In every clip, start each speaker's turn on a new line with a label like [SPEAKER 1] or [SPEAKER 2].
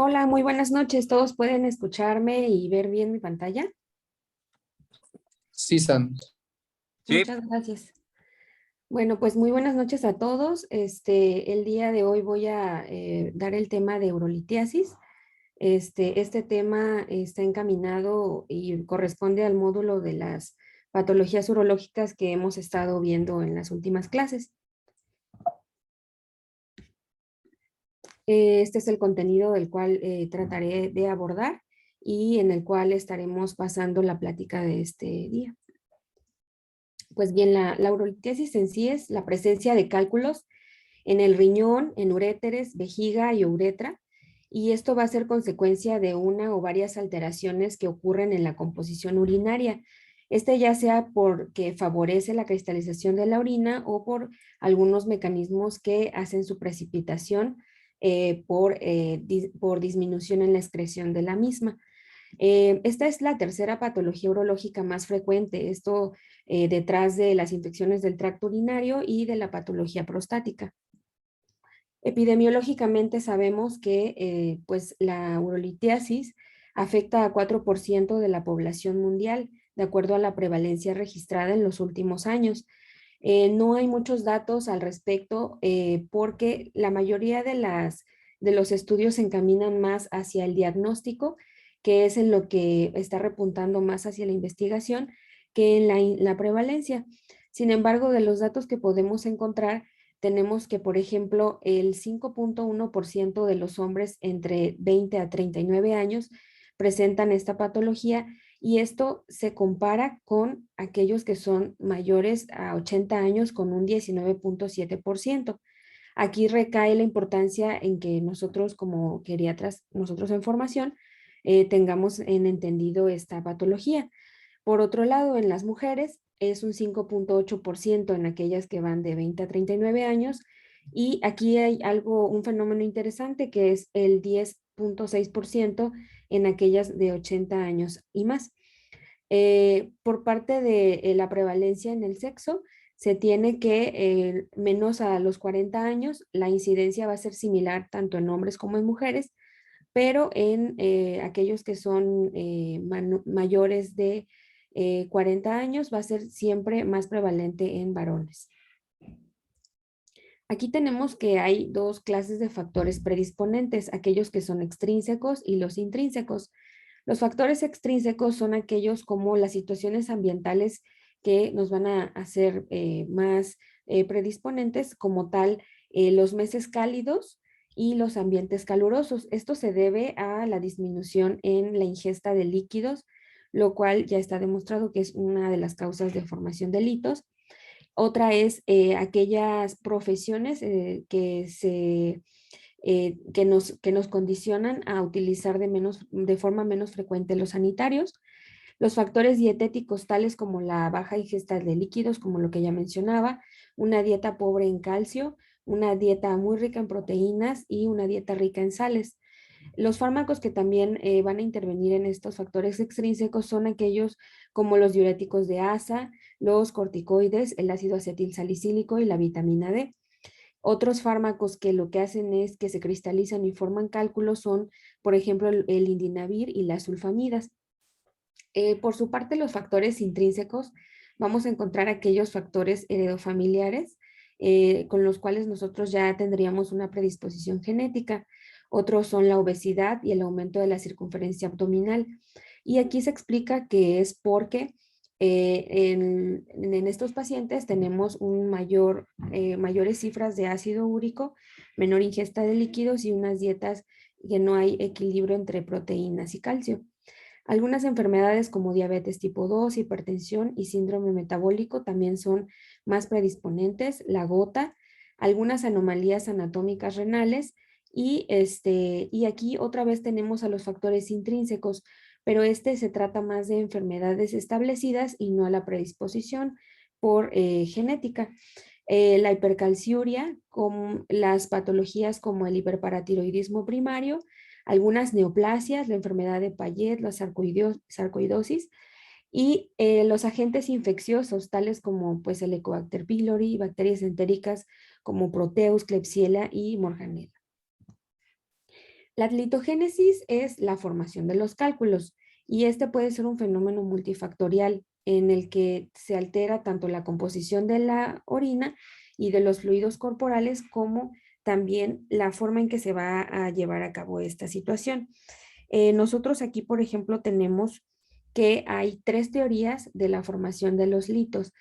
[SPEAKER 1] Hola, muy buenas noches. ¿Todos pueden escucharme y ver bien mi pantalla?
[SPEAKER 2] Sí, San.
[SPEAKER 3] Sí,
[SPEAKER 1] Muchas gracias. Bueno, pues muy buenas noches a todos. El día de hoy voy a dar el tema de urolitiasis. Este tema está encaminado y corresponde al módulo de las patologías urológicas que hemos estado viendo en las últimas clases. Este es el contenido del cual trataré de abordar y en el cual estaremos pasando la plática de este día. Pues bien, la urolitiasis en sí es la presencia de cálculos en el riñón, en uréteres, vejiga y uretra, y esto va a ser consecuencia de una o varias alteraciones que ocurren en la composición urinaria. Ya sea porque favorece la cristalización de la orina o por algunos mecanismos que hacen su precipitación por disminución en la excreción de la misma. Esta es la tercera patología urológica más frecuente, esto detrás de las infecciones del tracto urinario y de la patología prostática. Epidemiológicamente sabemos que pues la urolitiasis afecta a 4% de la población mundial, de acuerdo a la prevalencia registrada en los últimos años. No hay muchos datos al respecto porque la mayoría de los estudios se encaminan más hacia el diagnóstico, que es en lo que está repuntando más hacia la investigación que en la prevalencia. Sin embargo, de los datos que podemos encontrar, tenemos que, por ejemplo, el 5.1% de los hombres entre 20 a 39 años presentan esta patología y esto se compara con aquellos que son mayores a 80 años con un 19.7%. Aquí recae la importancia en que nosotros como geriatras, nosotros en formación, tengamos en entendido esta patología. Por otro lado, en las mujeres es un 5.8% en aquellas que van de 20 a 39 años y aquí hay un fenómeno interesante que es el 10.6% en aquellas de 80 años y más. Por parte de la prevalencia en el sexo, se tiene que menos a los 40 años, la incidencia va a ser similar tanto en hombres como en mujeres, pero en aquellos que son mayores de 40 años va a ser siempre más prevalente en varones. Aquí tenemos que hay dos clases de factores predisponentes, aquellos que son extrínsecos y los intrínsecos. Los factores extrínsecos son aquellos como las situaciones ambientales que nos van a hacer más predisponentes, como tal los meses cálidos y los ambientes calurosos. Esto se debe a la disminución en la ingesta de líquidos, lo cual ya está demostrado que es una de las causas de formación de litos. Otra es aquellas profesiones que nos condicionan a utilizar de forma menos frecuente los sanitarios. Los factores dietéticos tales como la baja ingesta de líquidos, como lo que ya mencionaba, una dieta pobre en calcio, una dieta muy rica en proteínas y una dieta rica en sales. Los fármacos que también van a intervenir en estos factores extrínsecos son aquellos como los diuréticos de asa, los corticoides, el ácido acetil salicílico y la vitamina D. Otros fármacos que lo que hacen es que se cristalizan y forman cálculos son, por ejemplo, el indinavir y las sulfamidas. Por su parte, los factores intrínsecos, vamos a encontrar aquellos factores heredofamiliares con los cuales nosotros ya tendríamos una predisposición genética. Otros son la obesidad y el aumento de la circunferencia abdominal. Y aquí se explica que es porque en estos pacientes tenemos mayores cifras de ácido úrico, menor ingesta de líquidos y unas dietas que no hay equilibrio entre proteínas y calcio. Algunas enfermedades como diabetes tipo 2, hipertensión y síndrome metabólico también son más predisponentes, la gota, algunas anomalías anatómicas renales y aquí otra vez tenemos a los factores intrínsecos, pero se trata más de enfermedades establecidas y no a la predisposición por genética. La hipercalciuria, con las patologías como el hiperparatiroidismo primario, algunas neoplasias, la enfermedad de Payet, la sarcoidosis y los agentes infecciosos tales como pues, el Helicobacter pylori, bacterias entéricas como Proteus, Klebsiella y Morganella. La litogénesis es la formación de los cálculos y este puede ser un fenómeno multifactorial en el que se altera tanto la composición de la orina y de los fluidos corporales como también la forma en que se va a llevar a cabo esta situación. Nosotros aquí, por ejemplo, tenemos que hay tres teorías de la formación de los litos.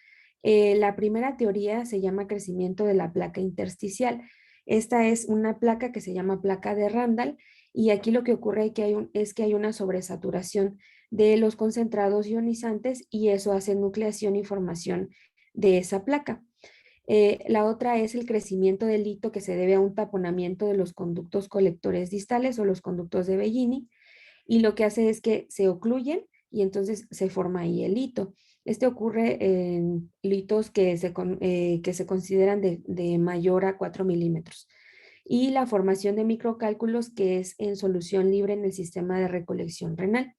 [SPEAKER 1] La primera teoría se llama crecimiento de la placa intersticial. Esta es una placa que se llama placa de Randall y aquí lo que ocurre es que hay una sobresaturación de los concentrados ionizantes y eso hace nucleación y formación de esa placa. La otra es el crecimiento del lito que se debe a un taponamiento de los conductos colectores distales o los conductos de Bellini y lo que hace es que se ocluyen y entonces se forma ahí el lito. Este ocurre en litos que se consideran de mayor a 4 milímetros. Y la formación de microcálculos que es en solución libre en el sistema de recolección renal.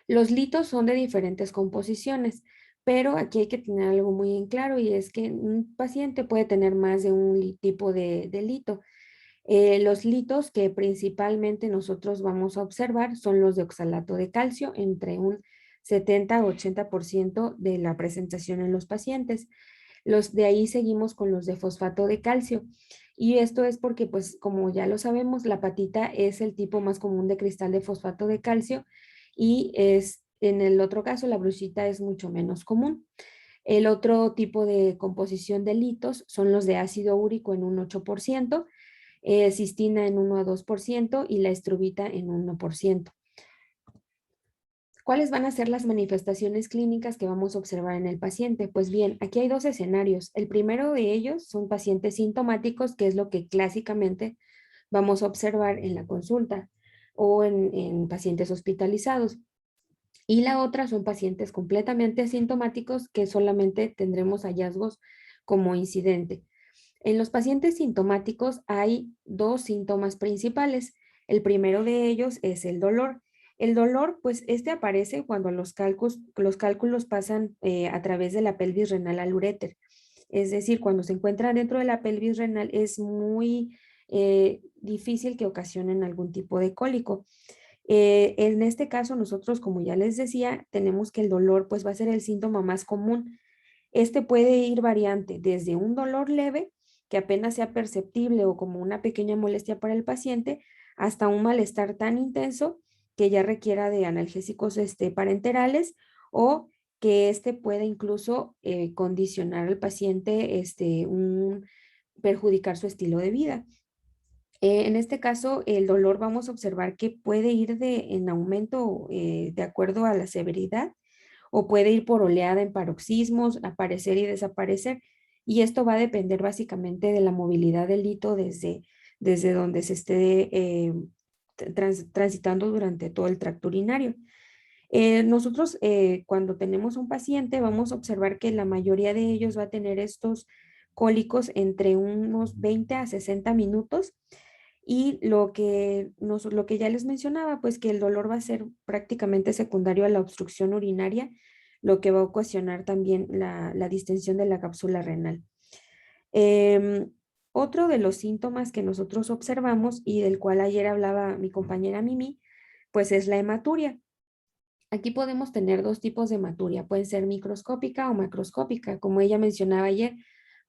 [SPEAKER 1] Los litos son de diferentes composiciones, pero aquí hay que tener algo muy en claro y es que un paciente puede tener más de un tipo de lito. Los litos que principalmente nosotros vamos a observar son los de oxalato de calcio, entre un 70 a 80% de la presentación en los pacientes. Los de ahí seguimos con los de fosfato de calcio. Y esto es porque, pues, como ya lo sabemos, la apatita es el tipo más común de cristal de fosfato de calcio y es, en el otro caso, la brucita es mucho menos común. El otro tipo de composición de litos son los de ácido úrico en un 8%, cistina en 1 a 2% y la estrubita en 1%. ¿Cuáles van a ser las manifestaciones clínicas que vamos a observar en el paciente? Pues bien, aquí hay dos escenarios. El primero de ellos son pacientes sintomáticos, que es lo que clásicamente vamos a observar en la consulta o en pacientes hospitalizados. Y la otra son pacientes completamente asintomáticos que solamente tendremos hallazgos como incidente. En los pacientes sintomáticos hay dos síntomas principales. El primero de ellos es el dolor. El dolor, pues este aparece cuando los cálculos pasan a través de la pelvis renal al uréter. Es decir, cuando se encuentran dentro de la pelvis renal es muy difícil que ocasionen algún tipo de cólico. En este caso, nosotros, como ya les decía, tenemos que el dolor pues va a ser el síntoma más común. Este puede ir variante desde un dolor leve, que apenas sea perceptible o como una pequeña molestia para el paciente, hasta un malestar tan intenso que ya requiera de analgésicos parenterales o que este pueda incluso condicionar al paciente perjudicar su estilo de vida. En este caso, el dolor vamos a observar que puede ir en aumento de acuerdo a la severidad o puede ir por oleada en paroxismos, aparecer y desaparecer. Y esto va a depender básicamente de la movilidad del lito desde donde se esté transitando durante todo el tracto urinario. Nosotros cuando tenemos un paciente vamos a observar que la mayoría de ellos va a tener estos cólicos entre unos 20 a 60 minutos y lo que ya les mencionaba, pues que el dolor va a ser prácticamente secundario a la obstrucción urinaria, lo que va a ocasionar también la distensión de la cápsula renal. Em, Otro de los síntomas que nosotros observamos y del cual ayer hablaba mi compañera Mimi, pues es la hematuria. Aquí podemos tener dos tipos de hematuria, pueden ser microscópica o macroscópica, como ella mencionaba ayer.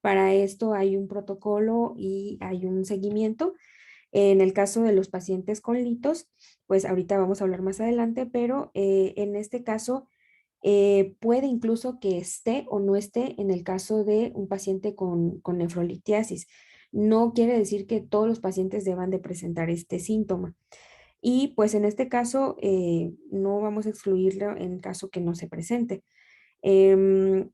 [SPEAKER 1] Para esto hay un protocolo y hay un seguimiento. En el caso de los pacientes con litos, pues ahorita vamos a hablar más adelante, pero en este caso puede incluso que esté o no esté en el caso de un paciente con nefrolitiasis. No quiere decir que todos los pacientes deban de presentar este síntoma. Y pues en este caso no vamos a excluirlo en caso que no se presente.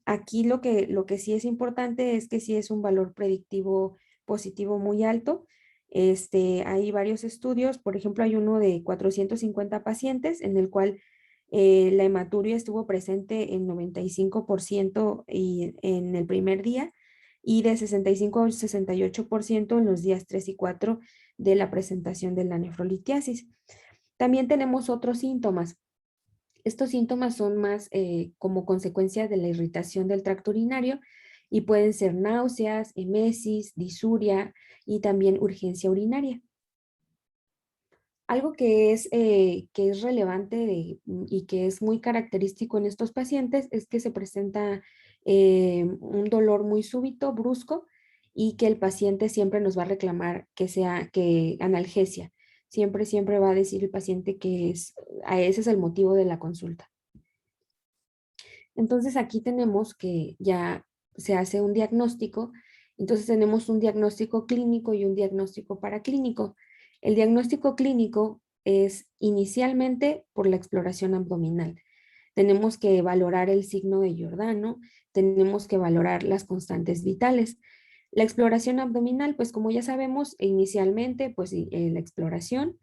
[SPEAKER 1] Aquí lo que sí es importante es que sí es un valor predictivo positivo muy alto. Hay varios estudios, por ejemplo, hay uno de 450 pacientes en el cual la hematuria estuvo presente en 95% en el primer día y de 65 al 68% en los días 3 y 4 de la presentación de la nefrolitiasis. También tenemos otros síntomas. Estos síntomas son más como consecuencia de la irritación del tracto urinario y pueden ser náuseas, emesis, disuria y también urgencia urinaria. Algo que es relevante y que es muy característico en estos pacientes es que se presenta un dolor muy súbito, brusco, y que el paciente siempre nos va a reclamar que sea que analgesia. Siempre, siempre va a decir el paciente que ese es el motivo de la consulta. Entonces aquí tenemos que ya se hace un diagnóstico. Entonces tenemos un diagnóstico clínico y un diagnóstico paraclínico. El diagnóstico clínico es inicialmente por la exploración abdominal. Tenemos que valorar el signo de Giordano, tenemos que valorar las constantes vitales. La exploración abdominal, pues como ya sabemos, inicialmente, pues la exploración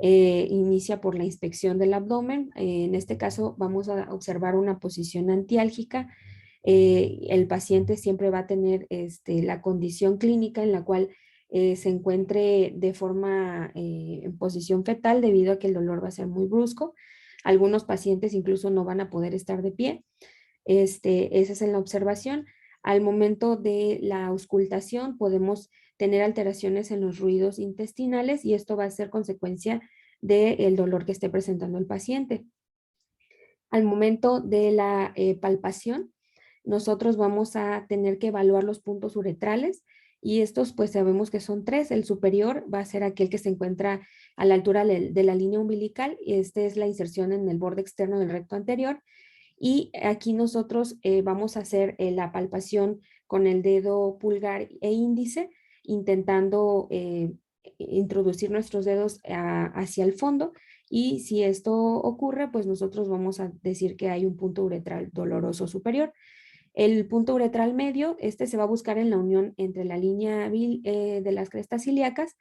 [SPEAKER 1] inicia por la inspección del abdomen. En este caso vamos a observar una posición antiálgica. El paciente siempre va a tener la condición clínica en la cual se encuentre de forma en posición fetal debido a que el dolor va a ser muy brusco. Algunos pacientes incluso no van a poder estar de pie. Esa es en la observación. Al momento de la auscultación podemos tener alteraciones en los ruidos intestinales y esto va a ser consecuencia del dolor que esté presentando el paciente. Al momento de la palpación, nosotros vamos a tener que evaluar los puntos uretrales y estos pues sabemos que son tres. El superior va a ser aquel que se encuentra a la altura de la línea umbilical y este es la inserción en el borde externo del recto anterior. Y aquí nosotros vamos a hacer la palpación con el dedo pulgar e índice, intentando introducir nuestros dedos hacia el fondo. Y si esto ocurre, pues nosotros vamos a decir que hay un punto uretral doloroso superior. El punto uretral medio, este se va a buscar en la unión entre la línea de las crestas ilíacas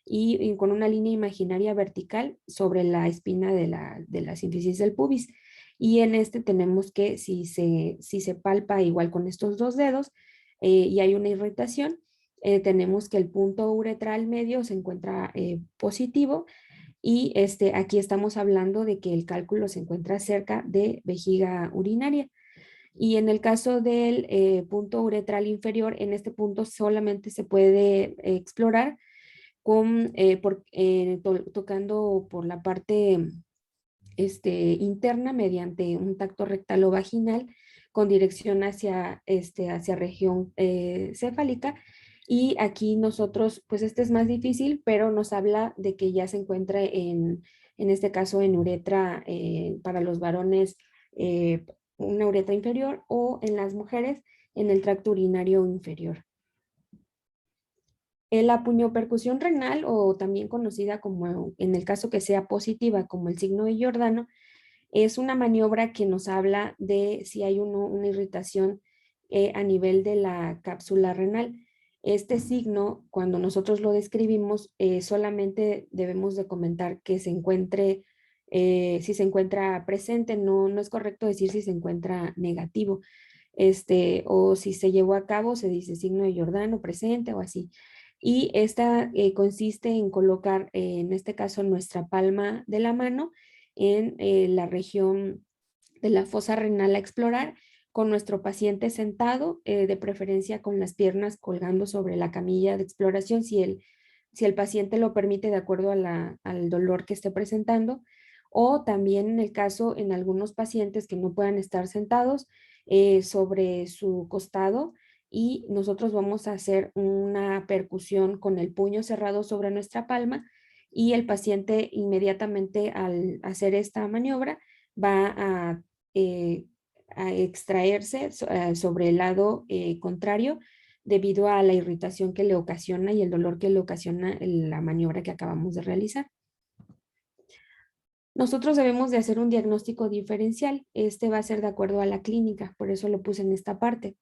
[SPEAKER 1] y con una línea imaginaria vertical sobre la espina de la sínfisis del pubis. Y en este tenemos que, si se palpa igual con estos dos dedos y hay una irritación, tenemos que el punto uretral medio se encuentra positivo y aquí estamos hablando de que el cálculo se encuentra cerca de vejiga urinaria. Y en el caso del punto uretral inferior, en este punto solamente se puede explorar tocando por la parte interna mediante un tacto rectal o vaginal con dirección hacia región cefálica. Y aquí nosotros, pues este es más difícil, pero nos habla de que ya se encuentra en este caso en uretra para los varones, una uretra inferior o en las mujeres en el tracto urinario inferior. La puñopercusión renal, o también conocida como, en el caso que sea positiva, como el signo de Giordano, es una maniobra que nos habla de si hay una irritación a nivel de la cápsula renal. Este signo, cuando nosotros lo describimos, solamente debemos de comentar que se encuentre, si se encuentra presente, no es correcto decir si se encuentra negativo, o si se llevó a cabo, se dice signo de Giordano presente o así. Y esta consiste en colocar, en este caso, nuestra palma de la mano en la región de la fosa renal a explorar con nuestro paciente sentado, de preferencia con las piernas colgando sobre la camilla de exploración, si el paciente lo permite de acuerdo al dolor que esté presentando, o también en el caso en algunos pacientes que no puedan estar sentados sobre su costado y nosotros vamos a hacer una percusión con el puño cerrado sobre nuestra palma y el paciente inmediatamente al hacer esta maniobra va eh, a extraerse sobre el lado contrario debido a la irritación que le ocasiona y el dolor que le ocasiona la maniobra que acabamos de realizar. Nosotros debemos de hacer un diagnóstico diferencial. Este va a ser de acuerdo a la clínica, por eso lo puse en esta parte.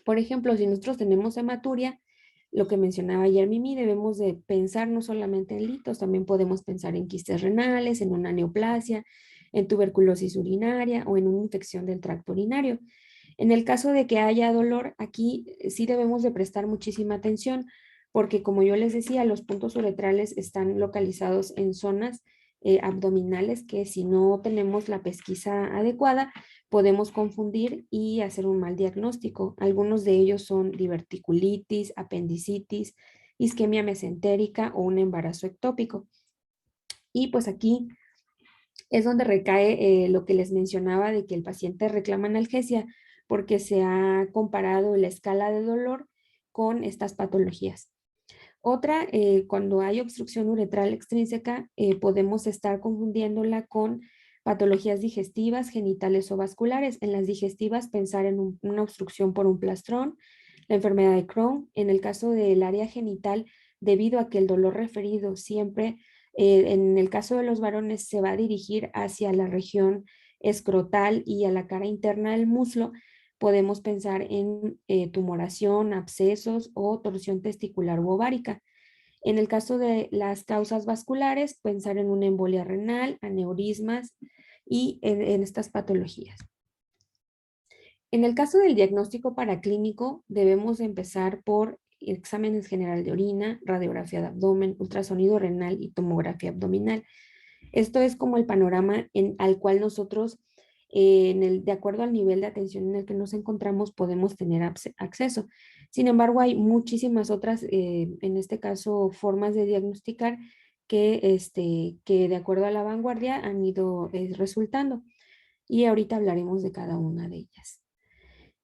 [SPEAKER 1] Por ejemplo, si nosotros tenemos hematuria, lo que mencionaba ayer Mimi, debemos de pensar no solamente en litos, también podemos pensar en quistes renales, en una neoplasia, en tuberculosis urinaria o en una infección del tracto urinario. En el caso de que haya dolor, aquí sí debemos de prestar muchísima atención porque como yo les decía, los puntos uretrales están localizados en zonas abdominales que si no tenemos la pesquisa adecuada, podemos confundir y hacer un mal diagnóstico. Algunos de ellos son diverticulitis, apendicitis, isquemia mesentérica o un embarazo ectópico. Y pues aquí es donde recae lo que les mencionaba de que el paciente reclama analgesia porque se ha comparado la escala de dolor con estas patologías. Otra, cuando hay obstrucción uretral extrínseca, podemos estar confundiéndola con patologías digestivas, genitales o vasculares. En las digestivas, pensar en una obstrucción por un plastrón, la enfermedad de Crohn. En el caso del área genital, debido a que el dolor referido siempre, en el caso de los varones, se va a dirigir hacia la región escrotal y a la cara interna del muslo, podemos pensar en tumoración, abscesos o torsión testicular u ovárica. En el caso de las causas vasculares, pensar en una embolia renal, aneurismas y en estas patologías. En el caso del diagnóstico paraclínico, debemos empezar por exámenes general de orina, radiografía de abdomen, ultrasonido renal y tomografía abdominal. Esto es como el panorama al cual nosotros, de acuerdo al nivel de atención en el que nos encontramos, podemos tener acceso. Sin embargo, hay muchísimas otras, en este caso, formas de diagnosticar que de acuerdo a la vanguardia han ido resultando. Y ahorita hablaremos de cada una de ellas.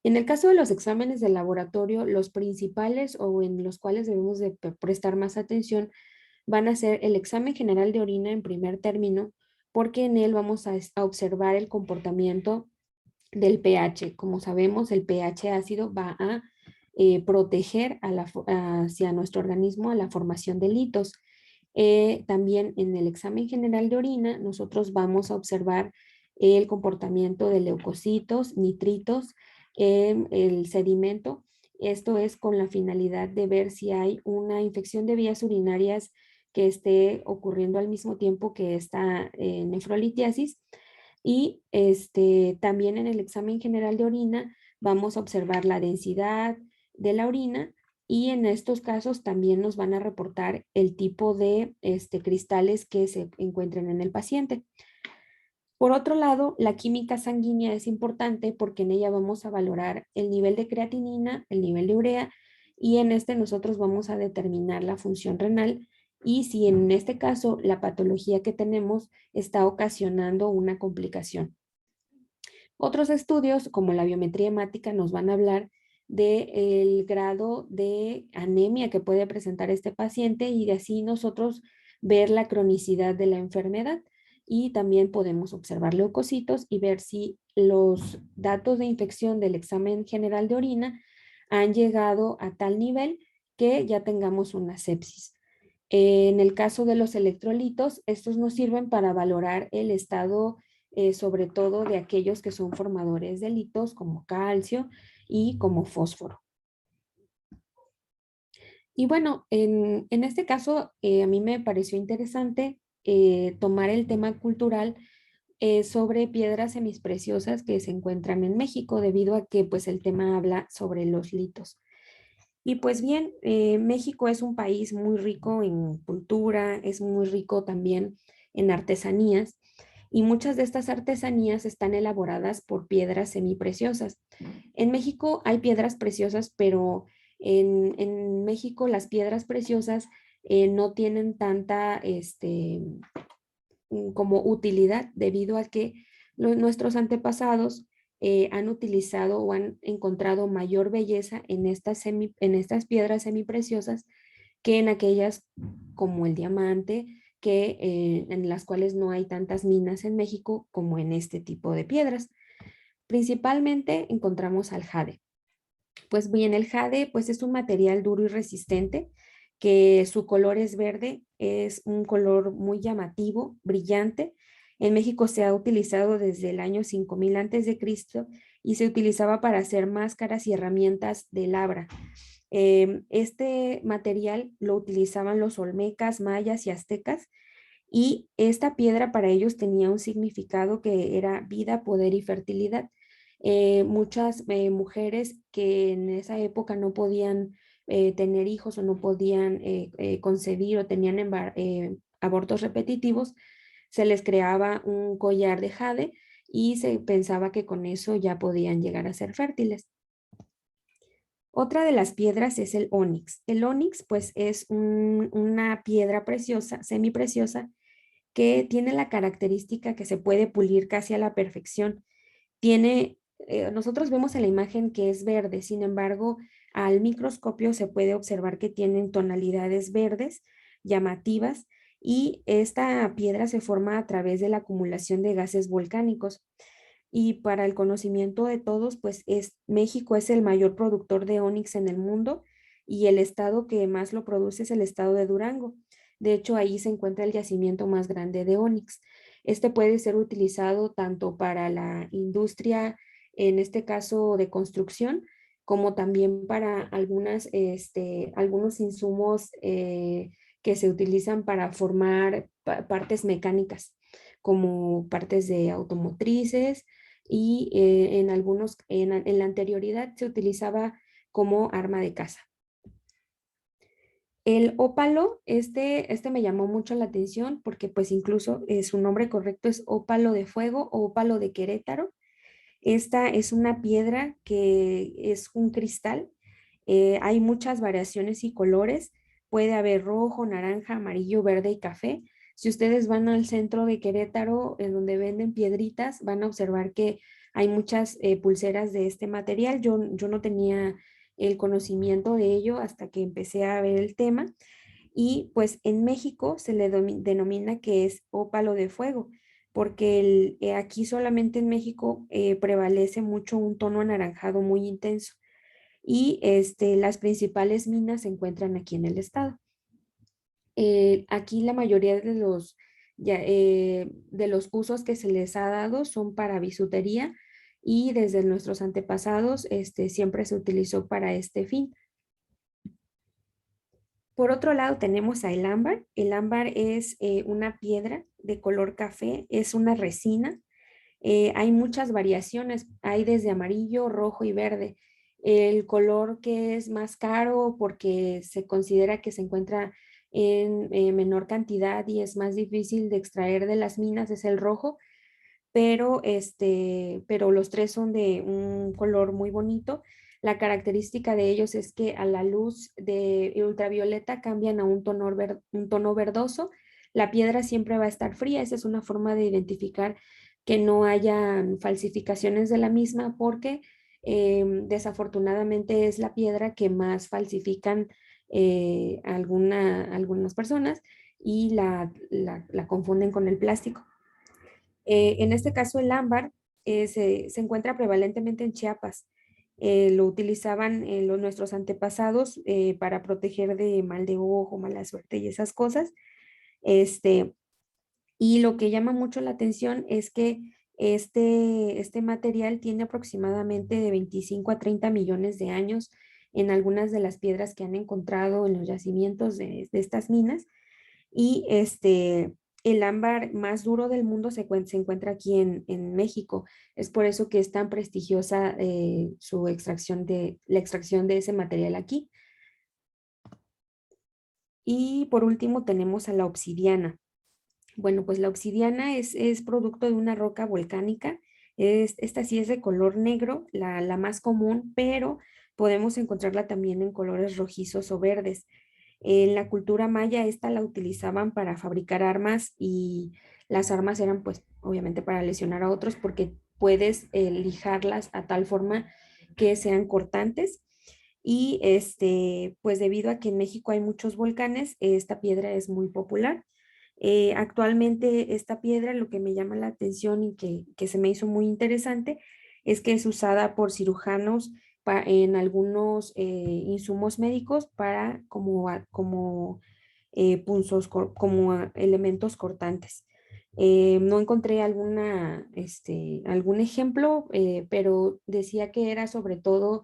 [SPEAKER 1] En el caso de los exámenes de laboratorio, los principales o en los cuales debemos de prestar más atención van a ser el examen general de orina en primer término, porque en él vamos a observar el comportamiento del pH. Como sabemos, el pH ácido va a proteger hacia nuestro organismo a la formación de litos. También en el examen general de orina, nosotros vamos a observar el comportamiento de leucocitos, nitritos, el sedimento. Esto es con la finalidad de ver si hay una infección de vías urinarias que esté ocurriendo al mismo tiempo que esta nefrolitiasis. Y también en el examen general de orina vamos a observar la densidad de la orina y en estos casos también nos van a reportar el tipo de cristales que se encuentren en el paciente. Por otro lado, la química sanguínea es importante porque en ella vamos a valorar el nivel de creatinina, el nivel de urea y en nosotros vamos a determinar la función renal y si en este caso la patología que tenemos está ocasionando una complicación. Otros estudios, como la biometría hemática, nos van a hablar del grado de anemia que puede presentar este paciente y de así nosotros ver la cronicidad de la enfermedad. Y también podemos observar leucocitos y ver si los datos de infección del examen general de orina han llegado a tal nivel que ya tengamos una sepsis. En el caso de los electrolitos, estos nos sirven para valorar el estado, sobre todo de aquellos que son formadores de litos como calcio y como fósforo. Y bueno, en este caso, a mí me pareció interesante tomar el tema cultural sobre piedras semispreciosas que se encuentran en México, debido a que pues el tema habla sobre los litos. Y pues bien, México es un país muy rico en cultura, es muy rico también en artesanías y muchas de estas artesanías están elaboradas por piedras semipreciosas. En México hay piedras preciosas, pero en México las piedras preciosas no tienen tanta como utilidad debido a que nuestros antepasados han utilizado o han encontrado mayor belleza en estas piedras semipreciosas que en aquellas como el diamante, en las cuales no hay tantas minas en México como en este tipo de piedras. Principalmente encontramos al jade. Pues bien, el jade pues es un material duro y resistente que su color es verde, es un color muy llamativo, brillante. En México se ha utilizado desde el año 5000 antes de Cristo y se utilizaba para hacer máscaras y herramientas de labra. Este material lo utilizaban los olmecas, mayas y aztecas y esta piedra para ellos tenía un significado que era vida, poder y fertilidad. Muchas mujeres que en esa época no podían tener hijos o no podían concebir o tenían abortos repetitivos, se les creaba un collar de jade y se pensaba que con eso ya podían llegar a ser fértiles. Otra de las piedras es el ónix. El ónix pues es una piedra preciosa, semipreciosa, que tiene la característica que se puede pulir casi a la perfección. Nosotros vemos en la imagen que es verde, sin embargo, al microscopio se puede observar que tienen tonalidades verdes llamativas y esta piedra se forma a través de la acumulación de gases volcánicos. Y para el conocimiento de todos, pues México es el mayor productor de ónix en el mundo y el estado que más lo produce es el estado de Durango. De hecho, ahí se encuentra el yacimiento más grande de ónix. Este puede ser utilizado tanto para la industria, en este caso de construcción, como también para algunos insumos que se utilizan para formar partes mecánicas, como partes de automotrices y en la anterioridad se utilizaba como arma de caza. El ópalo, este me llamó mucho la atención porque pues incluso su nombre correcto es ópalo de fuego o ópalo de Querétaro. Esta es una piedra que es un cristal. Hay muchas variaciones y colores. Puede haber rojo, naranja, amarillo, verde y café. Si ustedes van al centro de Querétaro, en donde venden piedritas, van a observar que hay muchas pulseras de este material. Yo no tenía el conocimiento de ello hasta que empecé a ver el tema. Y pues en México se le denomina que es ópalo de fuego, porque aquí solamente en México prevalece mucho un tono anaranjado muy intenso y las principales minas se encuentran aquí en el estado. Aquí la mayoría de los usos que se les ha dado son para bisutería y desde nuestros antepasados siempre se utilizó para este fin. Por otro lado tenemos a el ámbar. El ámbar es una piedra de color café, es una resina. Hay muchas variaciones, hay desde amarillo, rojo y verde. El color que es más caro porque se considera que se encuentra en menor cantidad y es más difícil de extraer de las minas es el rojo, pero los tres son de un color muy bonito. La característica de ellos es que a la luz de ultravioleta cambian a un tono verdoso. La piedra siempre va a estar fría. Esa es una forma de identificar que no haya falsificaciones de la misma porque desafortunadamente es la piedra que más falsifican algunas personas y la confunden con el plástico. En este caso, el ámbar se encuentra prevalentemente en Chiapas. Lo utilizaban nuestros antepasados para proteger de mal de ojo, mala suerte y esas cosas. Este, y lo que llama mucho la atención es que este material tiene aproximadamente de 25 a 30 millones de años en algunas de las piedras que han encontrado en los yacimientos de estas minas y el ámbar más duro del mundo se encuentra aquí en México. Es por eso que es tan prestigiosa la extracción de ese material aquí. Y por último tenemos a la obsidiana. Bueno, pues la obsidiana es producto de una roca volcánica. Esta sí es de color negro, la más común, pero podemos encontrarla también en colores rojizos o verdes. En la cultura maya, esta la utilizaban para fabricar armas y las armas eran pues obviamente para lesionar a otros porque puedes lijarlas a tal forma que sean cortantes. Y pues debido a que en México hay muchos volcanes, esta piedra es muy popular. Actualmente esta piedra, lo que me llama la atención y que se me hizo muy interesante, es que es usada por cirujanos en algunos insumos médicos para como elementos cortantes. No encontré algún ejemplo, pero decía que era sobre todo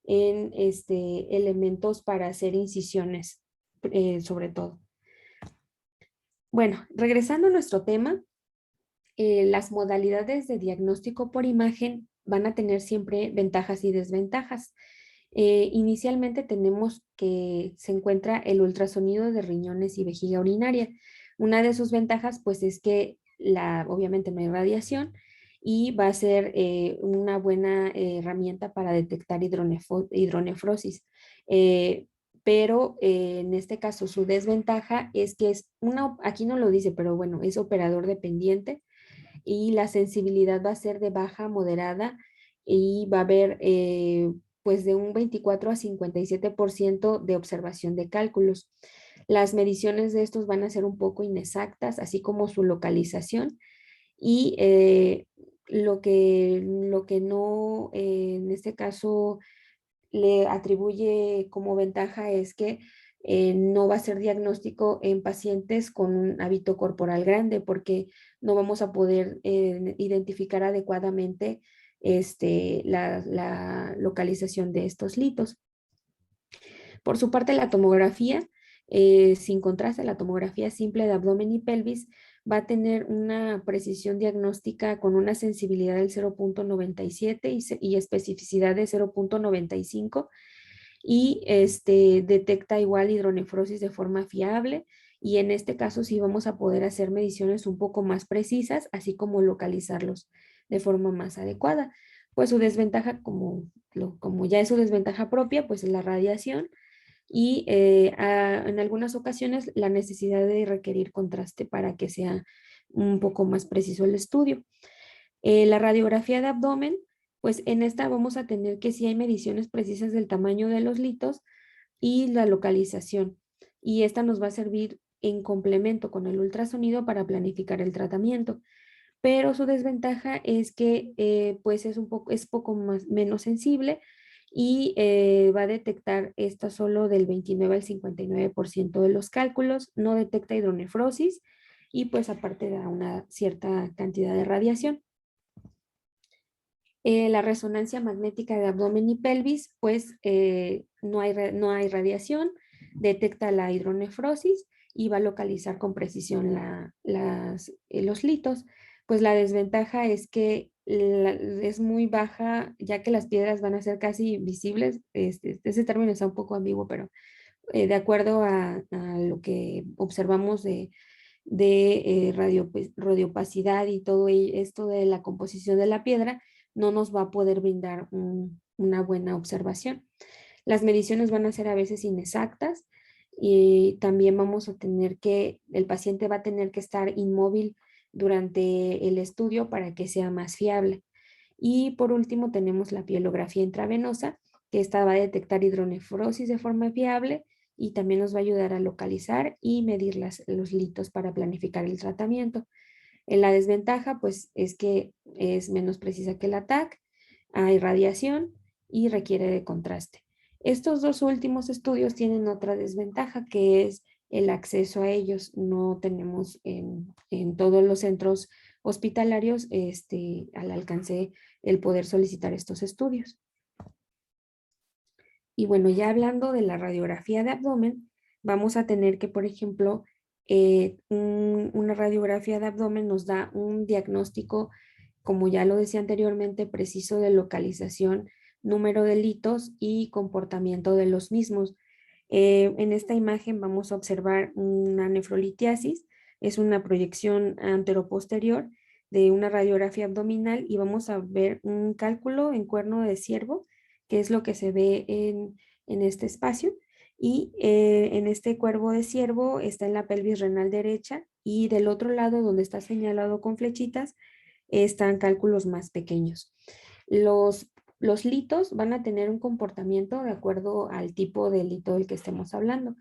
[SPEAKER 1] en elementos para hacer incisiones, sobre todo. Bueno, regresando a nuestro tema, las modalidades de diagnóstico por imagen van a tener siempre ventajas y desventajas. Inicialmente tenemos que se encuentra el ultrasonido de riñones y vejiga urinaria. Una de sus ventajas pues es que obviamente no hay radiación y va a ser una buena herramienta para detectar hidronefrosis. pero en este caso su desventaja es que aquí no lo dice, pero bueno, es operador dependiente y la sensibilidad va a ser de baja a moderada y va a haber pues de un 24 a 57% de observación de cálculos. Las mediciones de estos van a ser un poco inexactas, así como su localización y lo que no, en este caso, le atribuye como ventaja es que no va a ser diagnóstico en pacientes con un hábito corporal grande porque no vamos a poder identificar adecuadamente la localización de estos litos. Por su parte, la tomografía, sin contraste, la tomografía simple de abdomen y pelvis va a tener una precisión diagnóstica con una sensibilidad del 0.97 y especificidad de 0.95 y detecta igual hidronefrosis de forma fiable y en este caso sí vamos a poder hacer mediciones un poco más precisas, así como localizarlos de forma más adecuada. Pues su desventaja, como ya es su desventaja propia, pues es la radiación y en algunas ocasiones la necesidad de requerir contraste para que sea un poco más preciso el estudio. La radiografía de abdomen, pues en esta vamos a tener que si hay mediciones precisas del tamaño de los litos y la localización. Y esta nos va a servir en complemento con el ultrasonido para planificar el tratamiento. Pero su desventaja es que pues es poco menos sensible y va a detectar esta solo del 29 al 59% de los cálculos, no detecta hidronefrosis y pues aparte da una cierta cantidad de radiación. La resonancia magnética de abdomen y pelvis, pues no hay radiación, detecta la hidronefrosis y va a localizar con precisión los litos. Pues la desventaja es que es muy baja, ya que las piedras van a ser casi visibles. Ese término está un poco ambiguo, pero de acuerdo a lo que observamos de radiopacidad y todo esto de la composición de la piedra, no nos va a poder brindar una buena observación. Las mediciones van a ser a veces inexactas y también vamos a tener el paciente va a tener que estar inmóvil durante el estudio para que sea más fiable. Y por último tenemos la pielografía intravenosa, que esta va a detectar hidronefrosis de forma fiable y también nos va a ayudar a localizar y medir los litos para planificar el tratamiento. En la desventaja, pues, es que es menos precisa que la TAC, hay radiación y requiere de contraste. Estos dos últimos estudios tienen otra desventaja, que es el acceso a ellos. No tenemos en todos los centros hospitalarios al alcance el poder solicitar estos estudios. Y bueno, ya hablando de la radiografía de abdomen, vamos a tener que, por ejemplo, una radiografía de abdomen nos da un diagnóstico, como ya lo decía anteriormente, preciso de localización, número de litos y comportamiento de los mismos. En esta imagen vamos a observar una nefrolitiasis, es una proyección anteroposterior de una radiografía abdominal y vamos a ver un cálculo en cuerno de ciervo, que es lo que se ve en este espacio. Y en este cuervo de ciervo está en la pelvis renal derecha y del otro lado, donde está señalado con flechitas, están cálculos más pequeños. Los litos van a tener un comportamiento de acuerdo al tipo de lito del que estemos hablando.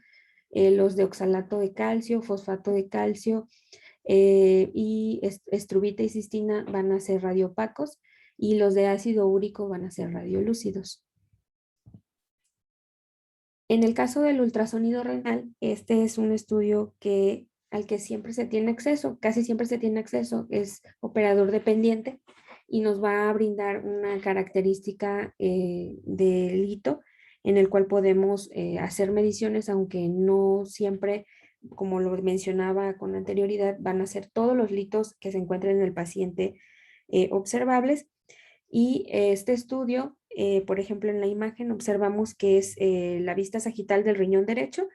[SPEAKER 1] Los de oxalato de calcio, fosfato de calcio y estrubita y cistina van a ser radiopacos y los de ácido úrico van a ser radiolúcidos. En el caso del ultrasonido renal, este es un estudio al que siempre se tiene acceso, casi siempre se tiene acceso, es operador dependiente y nos va a brindar una característica del hito en el cual podemos hacer mediciones, aunque no siempre, como lo mencionaba con anterioridad, van a ser todos los litos que se encuentren en el paciente observables. Y este estudio, por ejemplo, en la imagen observamos que es la vista sagital del riñón derecho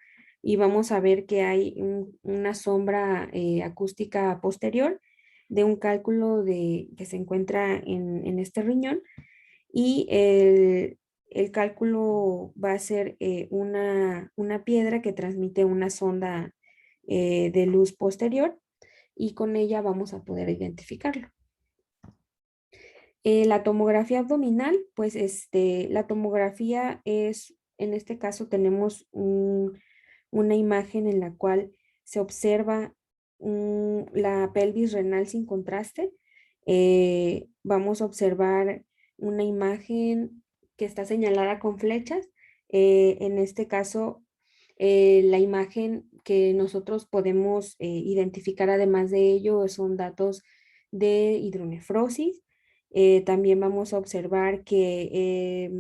[SPEAKER 1] y vamos a ver que hay una sombra acústica posterior de un cálculo que se encuentra en este riñón y el cálculo va a ser una piedra que transmite una sonda de luz posterior y con ella vamos a poder identificarlo. La tomografía abdominal, pues la tomografía es, en este caso tenemos una imagen en la cual se observa la pelvis renal sin contraste. Vamos a observar una imagen que está señalada con flechas. En este caso, la imagen que nosotros podemos identificar además de ello son datos de hidronefrosis. También vamos a observar que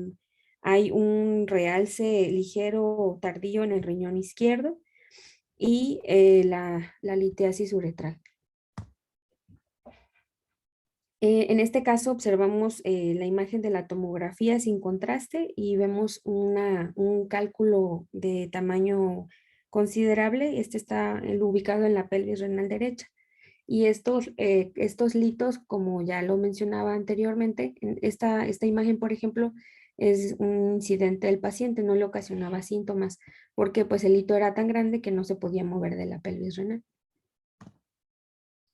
[SPEAKER 1] hay un realce ligero o tardío en el riñón izquierdo y la litiasis uretral. En este caso observamos la imagen de la tomografía sin contraste y vemos un cálculo de tamaño considerable. Este está ubicado en la pelvis renal derecha. Y estos litos, como ya lo mencionaba anteriormente, esta imagen, por ejemplo, es un incidente del paciente, no le ocasionaba síntomas, porque pues el lito era tan grande que no se podía mover de la pelvis renal.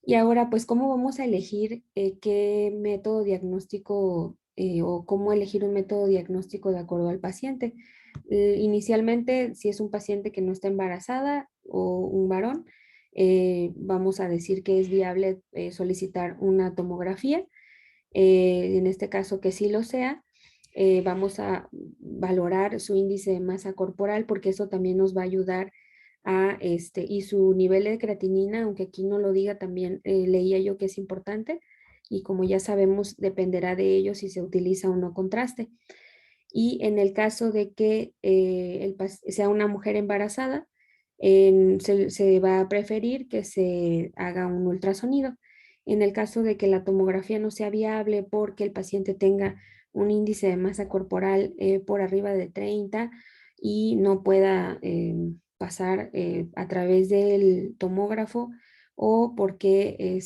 [SPEAKER 1] Y ahora, pues, ¿cómo vamos a elegir qué método diagnóstico o cómo elegir un método diagnóstico de acuerdo al paciente? Inicialmente, si es un paciente que no está embarazada o un varón, vamos a decir que es viable solicitar una tomografía. En este caso, que sí lo sea, vamos a valorar su índice de masa corporal porque eso también nos va a ayudar y su nivel de creatinina, aunque aquí no lo diga, también leía yo que es importante y como ya sabemos, dependerá de ello si se utiliza o no contraste. Y en el caso de que sea una mujer embarazada, se va a preferir que se haga un ultrasonido. En el caso de que la tomografía no sea viable porque el paciente tenga un índice de masa corporal por arriba de 30 y no pueda pasar a través del tomógrafo o porque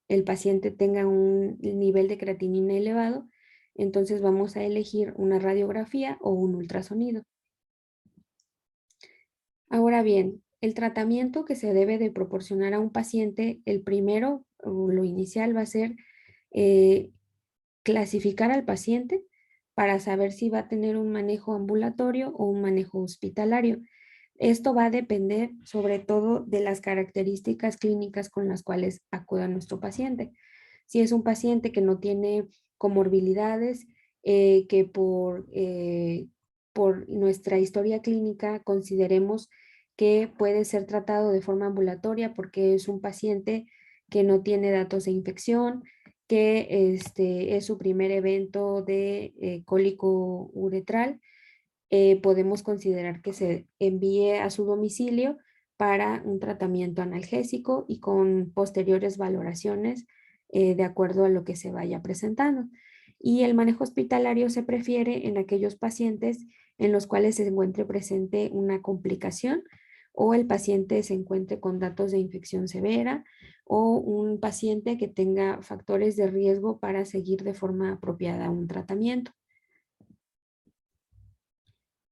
[SPEAKER 1] el paciente tenga un nivel de creatinina elevado, entonces vamos a elegir una radiografía o un ultrasonido. Ahora bien, el tratamiento que se debe de proporcionar a un paciente, el primero o lo inicial va a ser eh, clasificar al paciente para saber si va a tener un manejo ambulatorio o un manejo hospitalario. Esto va a depender sobre todo de las características clínicas con las cuales acuda nuestro paciente. Si es un paciente que no tiene comorbilidades, que por nuestra historia clínica consideremos que puede ser tratado de forma ambulatoria porque es un paciente que no tiene datos de infección, que es su primer evento de cólico uretral, podemos considerar que se envíe a su domicilio para un tratamiento analgésico y con posteriores valoraciones de acuerdo a lo que se vaya presentando. Y el manejo hospitalario se prefiere en aquellos pacientes en los cuales se encuentre presente una complicación o el paciente se encuentre con datos de infección severa o un paciente que tenga factores de riesgo para seguir de forma apropiada un tratamiento.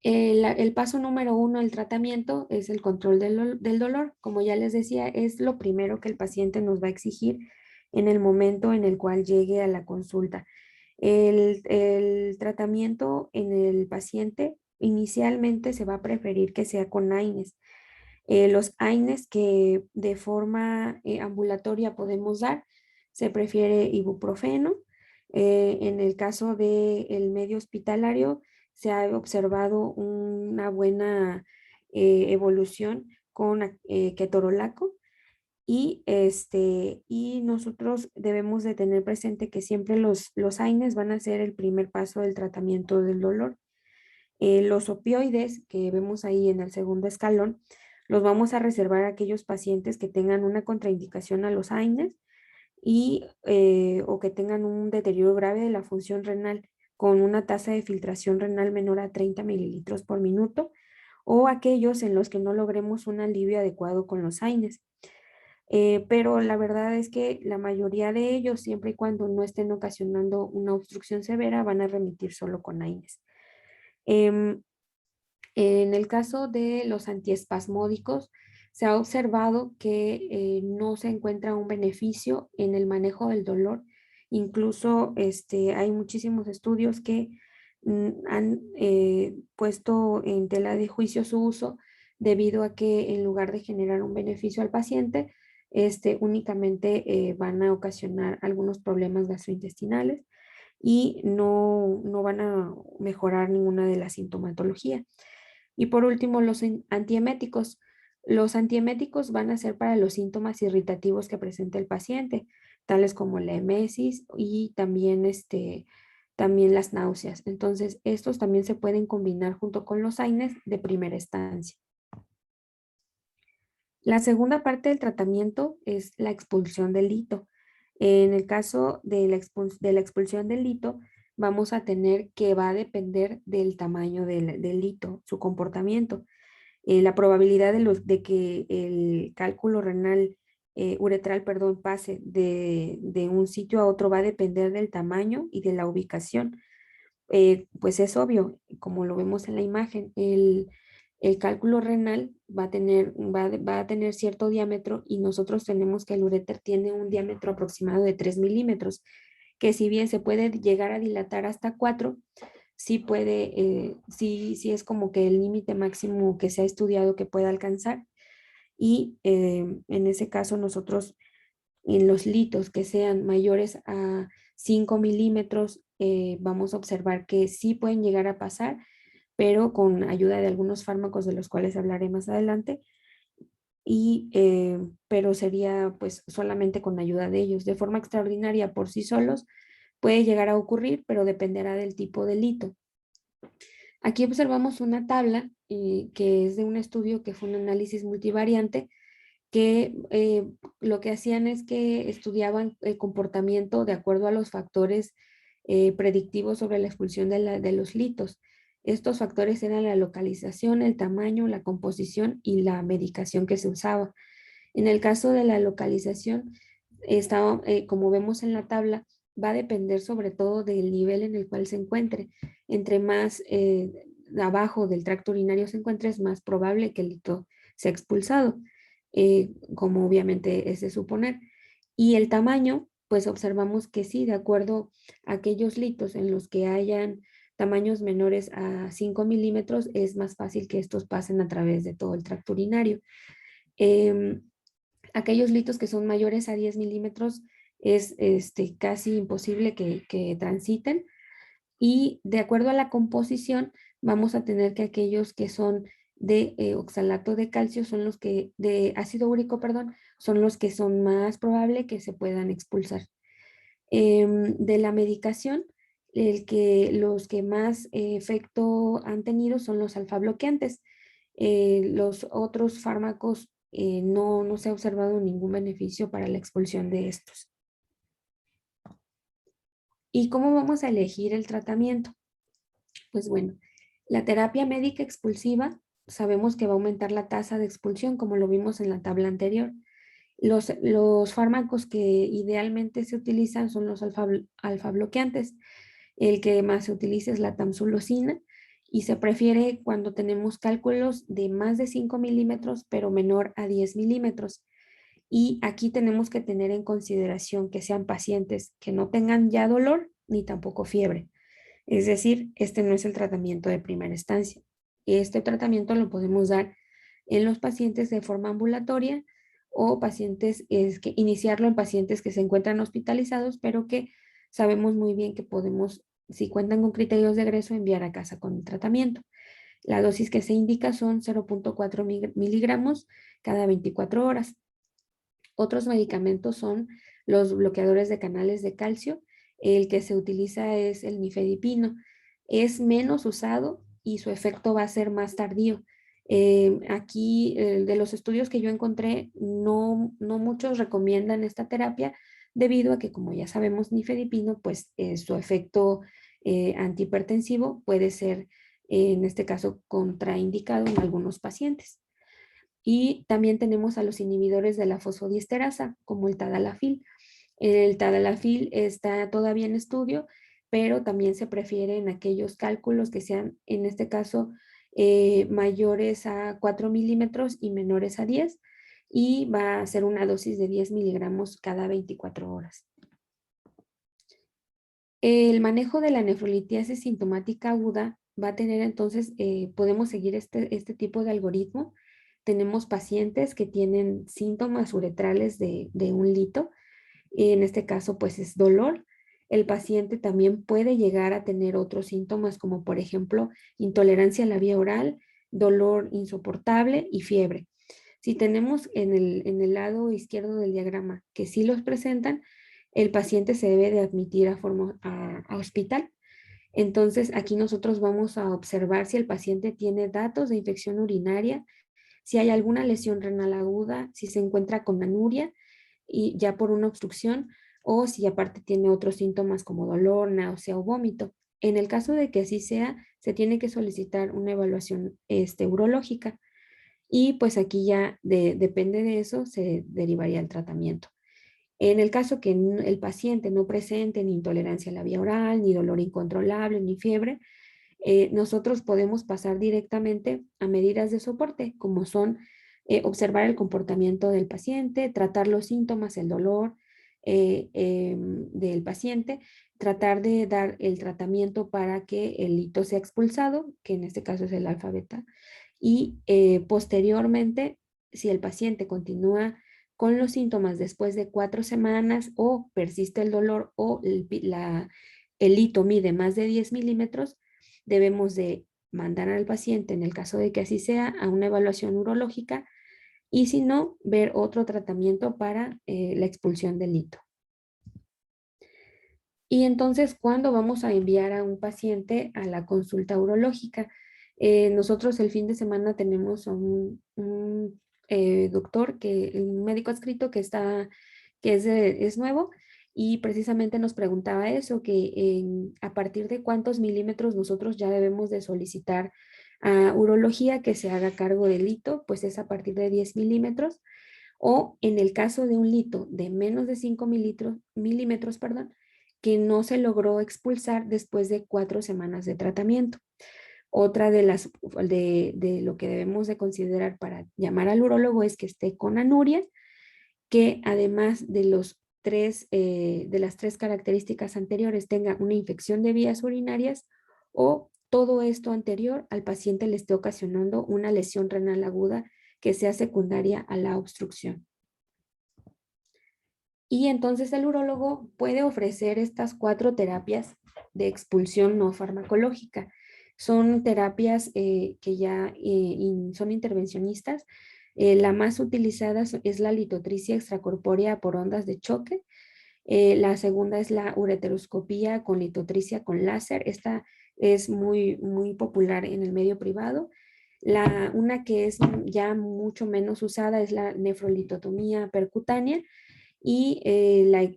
[SPEAKER 1] El paso número uno del tratamiento es el control del dolor. Como ya les decía, es lo primero que el paciente nos va a exigir en el momento en el cual llegue a la consulta. El tratamiento en el paciente inicialmente se va a preferir que sea con AINES. Los AINES que de forma ambulatoria podemos dar, se prefiere ibuprofeno. En el caso del medio hospitalario, se ha observado una buena evolución con ketorolaco y nosotros debemos de tener presente que siempre los AINES van a ser el primer paso del tratamiento del dolor. Los opioides que vemos ahí en el segundo escalón, los vamos a reservar a aquellos pacientes que tengan una contraindicación a los AINES o que tengan un deterioro grave de la función renal con una tasa de filtración renal menor a 30 mililitros por minuto o aquellos en los que no logremos un alivio adecuado con los AINES. Pero la verdad es que la mayoría de ellos, siempre y cuando no estén ocasionando una obstrucción severa, van a remitir solo con AINES. Em, en el caso de los antiespasmódicos, se ha observado que no se encuentra un beneficio en el manejo del dolor. Incluso hay muchísimos estudios que han puesto en tela de juicio su uso debido a que en lugar de generar un beneficio al paciente, únicamente van a ocasionar algunos problemas gastrointestinales y no van a mejorar ninguna de las sintomatologías. Y por último, los antieméticos. Los antieméticos van a ser para los síntomas irritativos que presenta el paciente, tales como la emesis y también, también las náuseas. Entonces, estos también se pueden combinar junto con los AINES de primera instancia. La segunda parte del tratamiento es la expulsión del lito. En el caso de la expulsión del lito, vamos a tener que va a depender del tamaño del lito, su comportamiento. La probabilidad de que el cálculo renal, uretral, perdón, pase de un sitio a otro va a depender del tamaño y de la ubicación. Pues es obvio, como lo vemos en la imagen, el cálculo renal va a tener cierto diámetro y nosotros tenemos que el uréter tiene un diámetro aproximado de 3 milímetros, que si bien se puede llegar a dilatar hasta 4, sí puede, sí es como que el límite máximo que se ha estudiado que pueda alcanzar. Y en ese caso nosotros en los litos que sean mayores a 5 milímetros, vamos a observar que sí pueden llegar a pasar, pero con ayuda de algunos fármacos de los cuales hablaré más adelante, pero sería pues solamente con ayuda de ellos. De forma extraordinaria por sí solos puede llegar a ocurrir, pero dependerá del tipo de lito. Aquí observamos una tabla que es de un estudio que fue un análisis multivariante que lo que hacían es que estudiaban el comportamiento de acuerdo a los factores predictivos sobre la expulsión de los litos. Estos factores eran la localización, el tamaño, la composición y la medicación que se usaba. En el caso de la localización, como vemos en la tabla, va a depender sobre todo del nivel en el cual se encuentre. Entre más abajo del tracto urinario se encuentre, es más probable que el lito sea expulsado, como obviamente es de suponer. Y el tamaño, pues observamos que sí, de acuerdo a aquellos litos en los que hayan tamaños menores a 5 milímetros, es más fácil que estos pasen a través de todo el tracto urinario. Em, Aquellos litos que son mayores a 10 milímetros es casi imposible que transiten. Y de acuerdo a la composición, vamos a tener que aquellos que son de oxalato de calcio son los que, de ácido úrico, perdón, son los que son más probable que se puedan expulsar. De la medicación, los que más efecto han tenido son los alfa bloqueantes. Los otros fármacos no se ha observado ningún beneficio para la expulsión de estos. ¿Y cómo vamos a elegir el tratamiento? Pues bueno, la terapia médica expulsiva sabemos que va a aumentar la tasa de expulsión, como lo vimos en la tabla anterior. Los fármacos que idealmente se utilizan son los alfa bloqueantes. El que más se utiliza es la tamsulosina y se prefiere cuando tenemos cálculos de más de 5 milímetros, pero menor a 10 milímetros. Y aquí tenemos que tener en consideración que sean pacientes que no tengan ya dolor ni tampoco fiebre. Es decir, este no es el tratamiento de primera instancia. Este tratamiento lo podemos dar en los pacientes de forma ambulatoria o pacientes, que iniciarlo en pacientes que se encuentran hospitalizados, pero que sabemos muy bien que podemos, si cuentan con criterios de egreso, enviar a casa con el tratamiento. La dosis que se indica son 0.4 miligramos cada 24 horas. Otros medicamentos son los bloqueadores de canales de calcio. El que se utiliza es el nifedipino. Es menos usado y su efecto va a ser más tardío. Aquí, de los estudios que yo encontré, no muchos recomiendan esta terapia debido a que, como ya sabemos, nifedipino, pues su efecto antihipertensivo puede ser, en este caso, contraindicado en algunos pacientes. Y también tenemos a los inhibidores de la fosfodiesterasa, como el tadalafil. El tadalafil está todavía en estudio, pero también se prefieren aquellos cálculos que sean, en este caso, mayores a 4 milímetros y menores a 10, y va a ser una dosis de 10 miligramos cada 24 horas. El manejo de la nefrolitiasis sintomática aguda va a tener entonces, podemos seguir este tipo de algoritmo. Tenemos pacientes que tienen síntomas uretrales de un lito. En este caso, pues es dolor. El paciente también puede llegar a tener otros síntomas como por ejemplo intolerancia a la vía oral, dolor insoportable y fiebre. Si tenemos en el lado izquierdo del diagrama que sí los presentan, el paciente se debe de admitir a hospital. Entonces, aquí nosotros vamos a observar si el paciente tiene datos de infección urinaria, si hay alguna lesión renal aguda, si se encuentra con anuria y ya por una obstrucción, o si aparte tiene otros síntomas como dolor, náusea o vómito. En el caso de que así sea, se tiene que solicitar una evaluación urológica, y pues aquí ya depende de eso, se derivaría el tratamiento. En el caso que el paciente no presente ni intolerancia a la vía oral, ni dolor incontrolable, ni fiebre, nosotros podemos pasar directamente a medidas de soporte, como son observar el comportamiento del paciente, tratar los síntomas, el dolor del paciente, tratar de dar el tratamiento para que el hito sea expulsado, que en este caso es el alfa beta, y posteriormente, si el paciente continúa con los síntomas después de 4 semanas o persiste el dolor o el hito mide más de 10 milímetros, debemos de mandar al paciente, en el caso de que así sea, a una evaluación urológica, y si no, ver otro tratamiento para la expulsión del hito. Y entonces, ¿cuándo vamos a enviar a un paciente a la consulta urológica? Nosotros el fin de semana tenemos a un doctor, un médico adscrito que es nuevo, y precisamente nos preguntaba eso, que a partir de cuántos milímetros nosotros ya debemos de solicitar a urología que se haga cargo del hito, pues es a partir de 10 milímetros, o en el caso de un lito de menos de 5 milímetros, perdón, que no se logró expulsar después de 4 semanas de tratamiento. Otra de lo que debemos de considerar para llamar al urólogo es que esté con anuria, que además de las tres características anteriores tenga una infección de vías urinarias, o todo esto anterior al paciente le esté ocasionando una lesión renal aguda que sea secundaria a la obstrucción. Y entonces el urólogo puede ofrecer estas 4 terapias de expulsión no farmacológica. Son terapias que ya son intervencionistas. La más utilizada es la litotricia extracorpórea por ondas de choque. La segunda es la ureteroscopía con litotricia con láser. Esta es muy, muy popular en el medio privado. Una que es ya mucho menos usada es la nefrolitotomía percutánea, y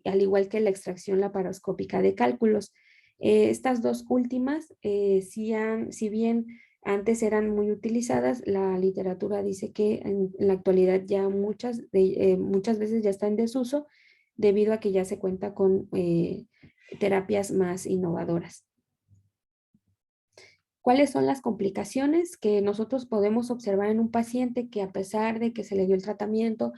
[SPEAKER 1] al igual que la extracción laparoscópica de cálculos. Estas dos últimas, si bien antes eran muy utilizadas, la literatura dice que en la actualidad ya muchas veces ya está en desuso, debido a que ya se cuenta con terapias más innovadoras. ¿Cuáles son las complicaciones que nosotros podemos observar en un paciente que, a pesar de que se le dio el tratamiento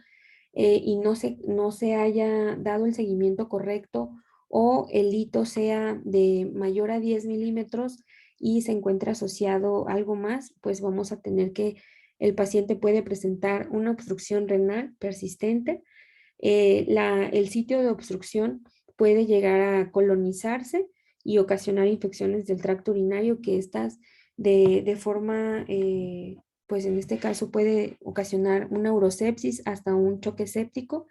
[SPEAKER 1] y no se haya dado el seguimiento correcto, o el hito sea de mayor a 10 milímetros y se encuentra asociado a algo más? Pues vamos a tener que el paciente puede presentar una obstrucción renal persistente. El sitio de obstrucción puede llegar a colonizarse y ocasionar infecciones del tracto urinario, que estas de forma, pues en este caso puede ocasionar una urosepsis hasta un choque séptico.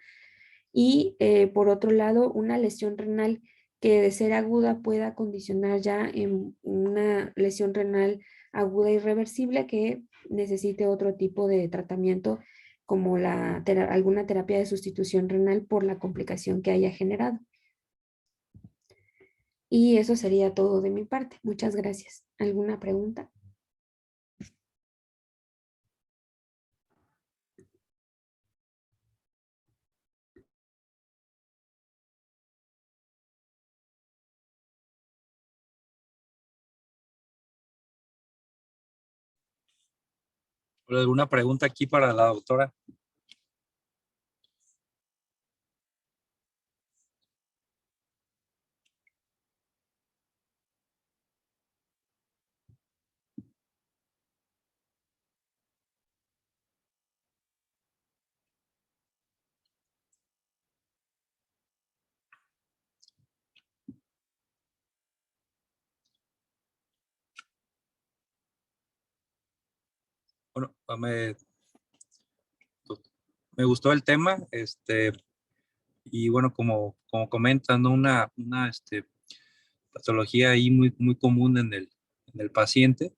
[SPEAKER 1] Y por otro lado, una lesión renal que, de ser aguda, pueda condicionar ya en una lesión renal aguda irreversible que necesite otro tipo de tratamiento, como alguna terapia de sustitución renal por la complicación que haya generado. Y eso sería todo de mi parte. Muchas gracias. ¿Alguna pregunta?
[SPEAKER 2] ¿Alguna pregunta aquí para la doctora? Bueno, me gustó el tema, y bueno, como comentan, ¿no? Una patología ahí muy común en el paciente.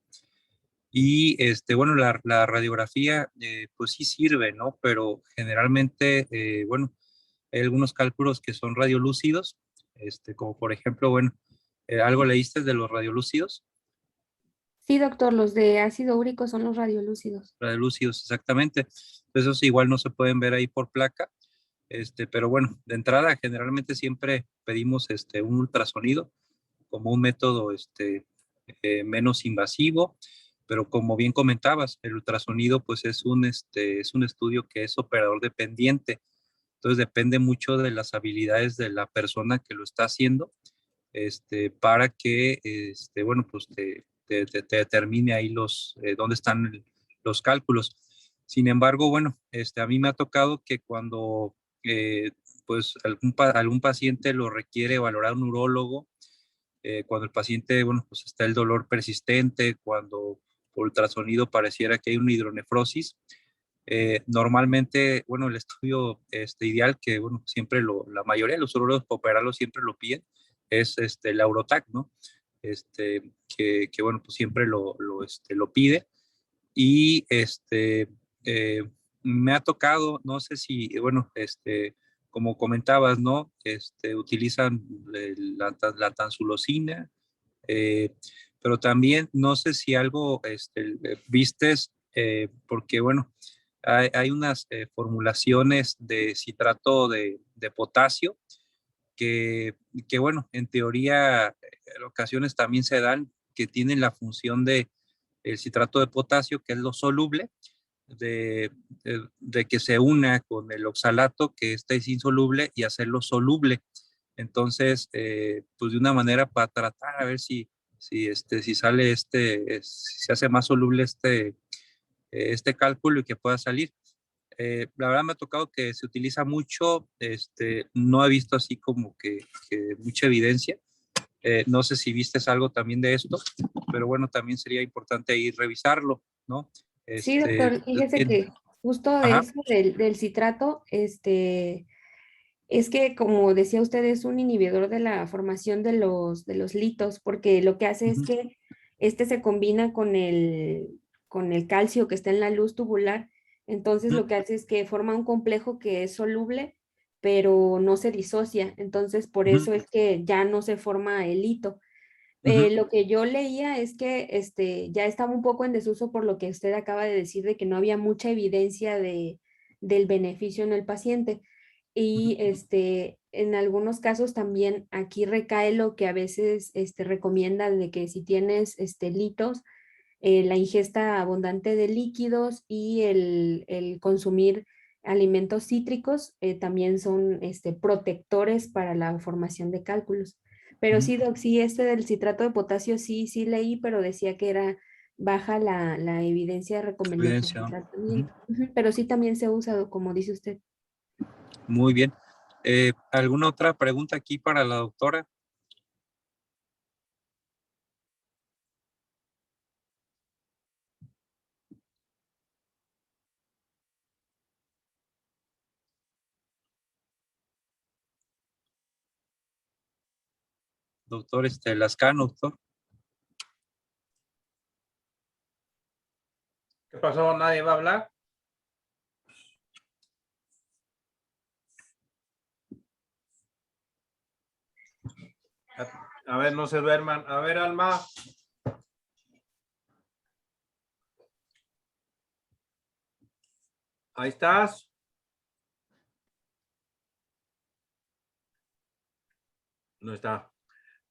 [SPEAKER 2] Y bueno, la radiografía, pues sí sirve, ¿no? Pero generalmente, bueno, hay algunos cálculos que son radiolúcidos, como por ejemplo, bueno, ¿algo leíste de los radiolúcidos?
[SPEAKER 1] Sí, doctor, los de ácido úrico son los radiolúcidos.
[SPEAKER 2] Radiolúcidos, exactamente. Esos igual no se pueden ver ahí por placa, pero bueno, de entrada generalmente siempre pedimos un ultrasonido como un método menos invasivo, pero como bien comentabas, el ultrasonido pues es un estudio que es operador dependiente, entonces depende mucho de las habilidades de la persona que lo está haciendo, para que, bueno, pues te determine ahí dónde están los cálculos. Sin embargo, bueno, a mí me ha tocado que cuando eh, pues algún paciente lo requiere valorar un urólogo, cuando el paciente, bueno, pues está el dolor persistente, cuando por ultrasonido pareciera que hay una hidronefrosis. Normalmente, bueno, el estudio ideal que, bueno, siempre la mayoría de los urólogos para operarlo siempre lo piden, es el Eurotac, ¿no? Bueno, pues siempre lo pide. Y eh, me ha tocado, no sé si, bueno, como comentabas, ¿no? Utilizan la tansulosina, eh, pero también no sé si algo vistes, porque bueno, hay unas formulaciones de citrato de potasio que, que, bueno, en teoría en ocasiones también se dan, que tienen la función de el citrato de potasio, que es lo soluble, de que se una con el oxalato, que este es insoluble, y hacerlo soluble. Entonces, pues de una manera para tratar a ver si sale si se hace más soluble este cálculo y que pueda salir. La verdad me ha tocado que se utiliza mucho, no he visto así como que mucha evidencia. No sé si vistes algo también de esto, pero bueno, también sería importante ahí revisarlo, ¿no?
[SPEAKER 1] Sí, doctor, fíjese
[SPEAKER 2] Bien.
[SPEAKER 1] que justo de
[SPEAKER 2] Ajá.
[SPEAKER 1] eso del citrato, es que, como decía usted, es un inhibidor de la formación de los litos, porque lo que hace es
[SPEAKER 2] Ujú,
[SPEAKER 1] que este se combina con el calcio que está en la luz tubular. Entonces,
[SPEAKER 2] ujú,
[SPEAKER 1] lo que hace es que forma un complejo que es soluble, pero no se disocia. Entonces, por
[SPEAKER 2] ujú,
[SPEAKER 1] eso es que ya no se forma el hito.
[SPEAKER 2] ujú,
[SPEAKER 1] Lo que yo leía es que ya estaba un poco en desuso por lo que usted acaba de decir, de que no había mucha evidencia del beneficio en el paciente.
[SPEAKER 2] ujú,
[SPEAKER 1] Y en algunos casos también aquí recae lo que a veces recomiendan de que si tienes litos, la ingesta abundante de líquidos y el consumir alimentos cítricos también son protectores para la formación de cálculos. Pero
[SPEAKER 2] ujú.
[SPEAKER 1] sí, Doc, sí, del citrato de potasio sí leí, pero decía que era baja la evidencia de recomendación
[SPEAKER 2] Evidencia,
[SPEAKER 1] de
[SPEAKER 2] ¿no? Ujú.
[SPEAKER 1] tratamiento. Ujú, pero sí también se ha usado, como dice usted.
[SPEAKER 2] Muy bien. ¿Alguna otra pregunta aquí para la doctora? Doctor Lascano, doctor.
[SPEAKER 3] ¿Qué pasó? ¿Nadie va a hablar? A ver, no se duerman. A ver, Alma. Ahí estás. No está.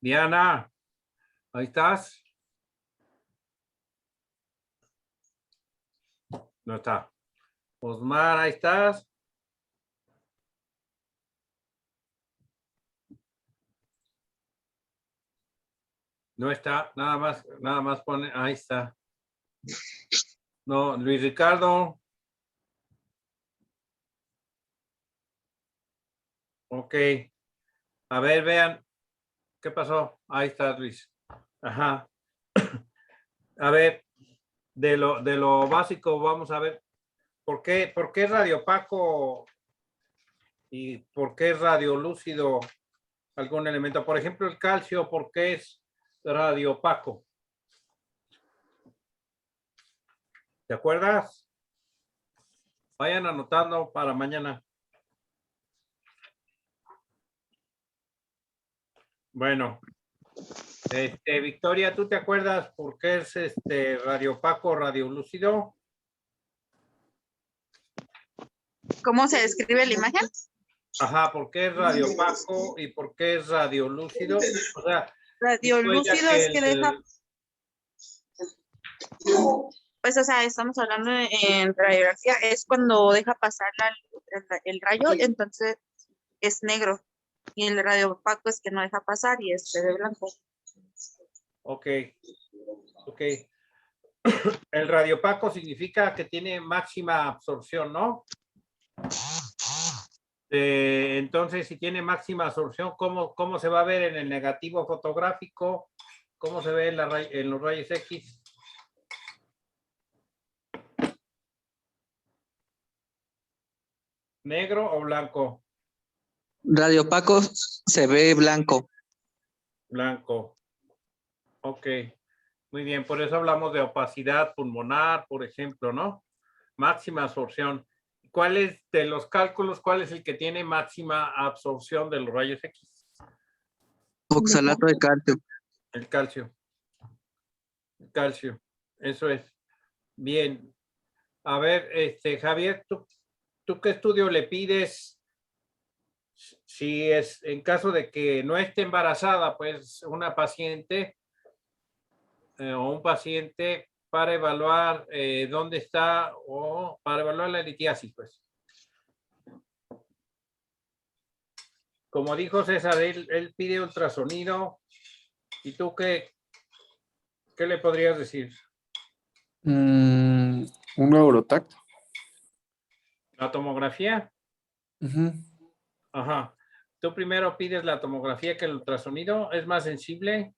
[SPEAKER 3] Diana, ahí estás. No está. Osmar, ahí estás. No está, nada más pone, ahí está. No, Luis Ricardo. Ok. A ver, vean. ¿Qué pasó? Ahí está, Luis. Ajá. A ver, de lo básico, vamos a ver. ¿Por qué es radiopaco y por qué es radiolúcido algún elemento? Por ejemplo, el calcio, ¿por qué es radiopaco? ¿Te acuerdas? Vayan anotando para mañana. Bueno, Victoria, ¿tú te acuerdas por qué es radiopaco, radiolúcido?
[SPEAKER 4] ¿Cómo se describe la imagen?
[SPEAKER 3] Ajá, ¿por qué es radiopaco y por qué es radiolúcido? O sea,
[SPEAKER 4] Radiolúcido es que deja, pues, o sea, estamos hablando en radiografía, es cuando deja pasar el rayo, entonces es negro. Y el radiopaco es que no deja pasar y es de blanco.
[SPEAKER 3] Ok. El radiopaco significa que tiene máxima absorción, ¿no? Entonces, si tiene máxima absorción, ¿cómo se va a ver en el negativo fotográfico? ¿Cómo se ve en los rayos X? ¿Negro o blanco?
[SPEAKER 5] Radiopaco se ve blanco.
[SPEAKER 3] Blanco. Ok. Muy bien, por eso hablamos de opacidad pulmonar, por ejemplo, ¿no? Máxima absorción. ¿Cuál es de los cálculos, cuál es el que tiene máxima absorción de los rayos X?
[SPEAKER 5] Oxalato de calcio.
[SPEAKER 3] El calcio. El calcio. Eso es. Bien. A ver, Javier, ¿tú qué estudio le pides? Si es en caso de que no esté embarazada, pues una paciente o un paciente para evaluar dónde está o para evaluar la litiasis, pues. Como dijo César, él pide ultrasonido. ¿Y tú qué le podrías decir?
[SPEAKER 6] Un Eurotac.
[SPEAKER 3] ¿La tomografía?
[SPEAKER 6] Ujú.
[SPEAKER 3] Ajá. ¿Tú primero pides la tomografía que el ultrasonido? ¿Es más sensible?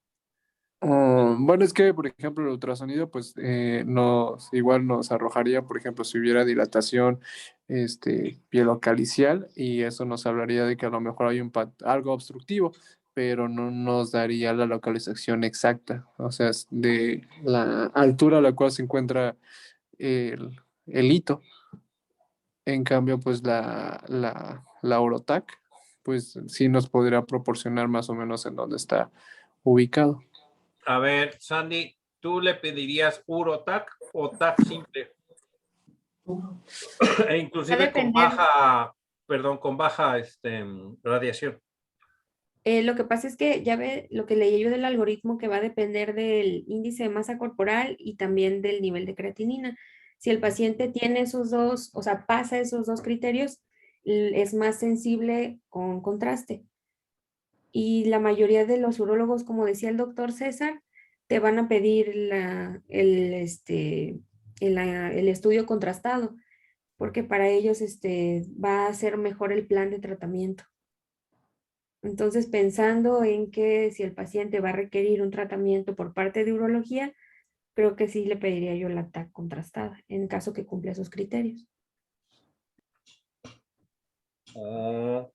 [SPEAKER 6] Bueno, es que, por ejemplo, el ultrasonido, pues, igual nos arrojaría, por ejemplo, si hubiera dilatación, pielocalicial, y eso nos hablaría de que a lo mejor hay algo obstructivo, pero no nos daría la localización exacta, o sea, es de la altura a la cual se encuentra el hito. En cambio, pues, la Orotac, pues, sí nos podría proporcionar más o menos en dónde está ubicado.
[SPEAKER 3] A ver, Sandy, ¿tú le pedirías Urotac o TAC simple? E inclusive con baja, perdón, con baja radiación.
[SPEAKER 1] Lo que pasa es que ya ve lo que leí yo del algoritmo, que va a depender del índice de masa corporal y también del nivel de creatinina. Si el paciente tiene esos dos, o sea, pasa esos dos criterios, es más sensible con contraste. Y la mayoría de los urólogos, como decía el doctor César, te van a pedir el estudio contrastado, porque para ellos va a ser mejor el plan de tratamiento. Entonces, pensando en que si el paciente va a requerir un tratamiento por parte de urología, creo que sí le pediría yo la TAC contrastada, en caso que cumpla esos criterios.
[SPEAKER 3] Oh.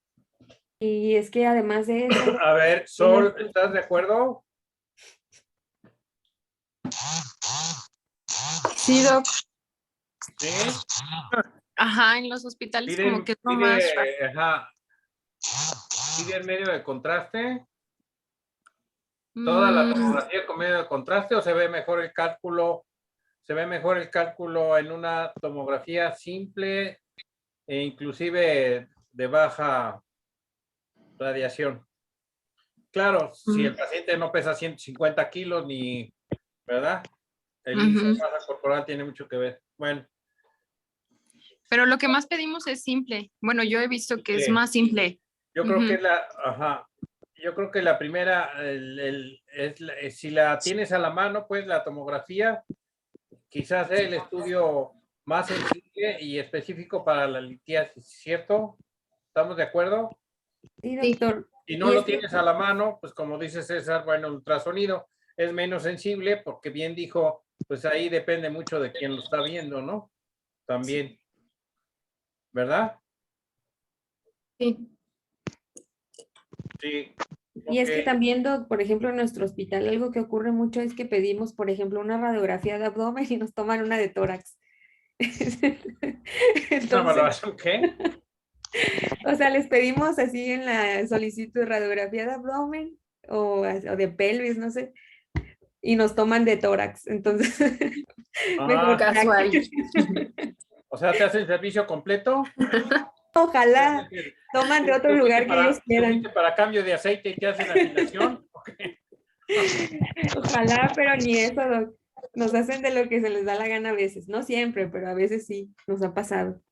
[SPEAKER 1] Y es que además de eso...
[SPEAKER 3] A ver, Sol, ¿estás de acuerdo?
[SPEAKER 7] Sí, Doc.
[SPEAKER 3] Sí.
[SPEAKER 7] Ajá, en los hospitales como que es lo
[SPEAKER 3] Pide,
[SPEAKER 7] más
[SPEAKER 3] ajá, pide el medio de contraste. ¿Toda la
[SPEAKER 7] Mm,
[SPEAKER 3] tomografía con medio de contraste o se ve mejor el cálculo? Se ve mejor el cálculo en una tomografía simple e inclusive de baja radiación. Claro, si el paciente no pesa 150 kilos ni, ¿verdad? El índice de masa corporal tiene mucho que ver. Bueno,
[SPEAKER 7] Pero lo que más pedimos es simple. Bueno, yo he visto que es
[SPEAKER 3] Simple.
[SPEAKER 7] más simple.
[SPEAKER 3] Yo creo que
[SPEAKER 7] Ujú.
[SPEAKER 3] es yo creo que la primera, si la tienes a la mano, pues la tomografía, quizás sea el estudio más sensible y específico para la litiasis, ¿cierto? ¿Estamos de acuerdo?
[SPEAKER 1] Sí,
[SPEAKER 7] Sí.
[SPEAKER 1] doctor.
[SPEAKER 3] Si no
[SPEAKER 1] Y
[SPEAKER 3] lo
[SPEAKER 1] es que
[SPEAKER 3] tienes a la mano, pues como dice César, bueno, el ultrasonido es menos sensible porque bien dijo, pues ahí depende mucho de quién lo está viendo, ¿no? También, ¿verdad?
[SPEAKER 7] Sí.
[SPEAKER 3] Sí.
[SPEAKER 1] Y es que
[SPEAKER 3] Ok.
[SPEAKER 1] también, Doc, por ejemplo, en nuestro hospital algo que ocurre mucho es que pedimos, por ejemplo, una radiografía de abdomen y nos toman una de tórax.
[SPEAKER 3] ¿Una
[SPEAKER 1] Entonces,
[SPEAKER 3] valoración qué?
[SPEAKER 1] o sea, les pedimos así en la solicitud radiografía de abdomen o de pelvis, no sé, y nos toman de tórax. Entonces, mejor
[SPEAKER 3] Ah,
[SPEAKER 1] para
[SPEAKER 7] Casual.
[SPEAKER 3] o sea, ¿te hacen servicio completo?
[SPEAKER 1] ojalá toman de otro lugar que ellos
[SPEAKER 3] ¿Tú
[SPEAKER 1] quieran.
[SPEAKER 3] fuiste para cambio de aceite y te hacen afinación?
[SPEAKER 1] Ojalá, pero ni eso, Doc. Nos hacen de lo que se les da la gana a veces, no siempre, pero a veces sí, nos ha pasado.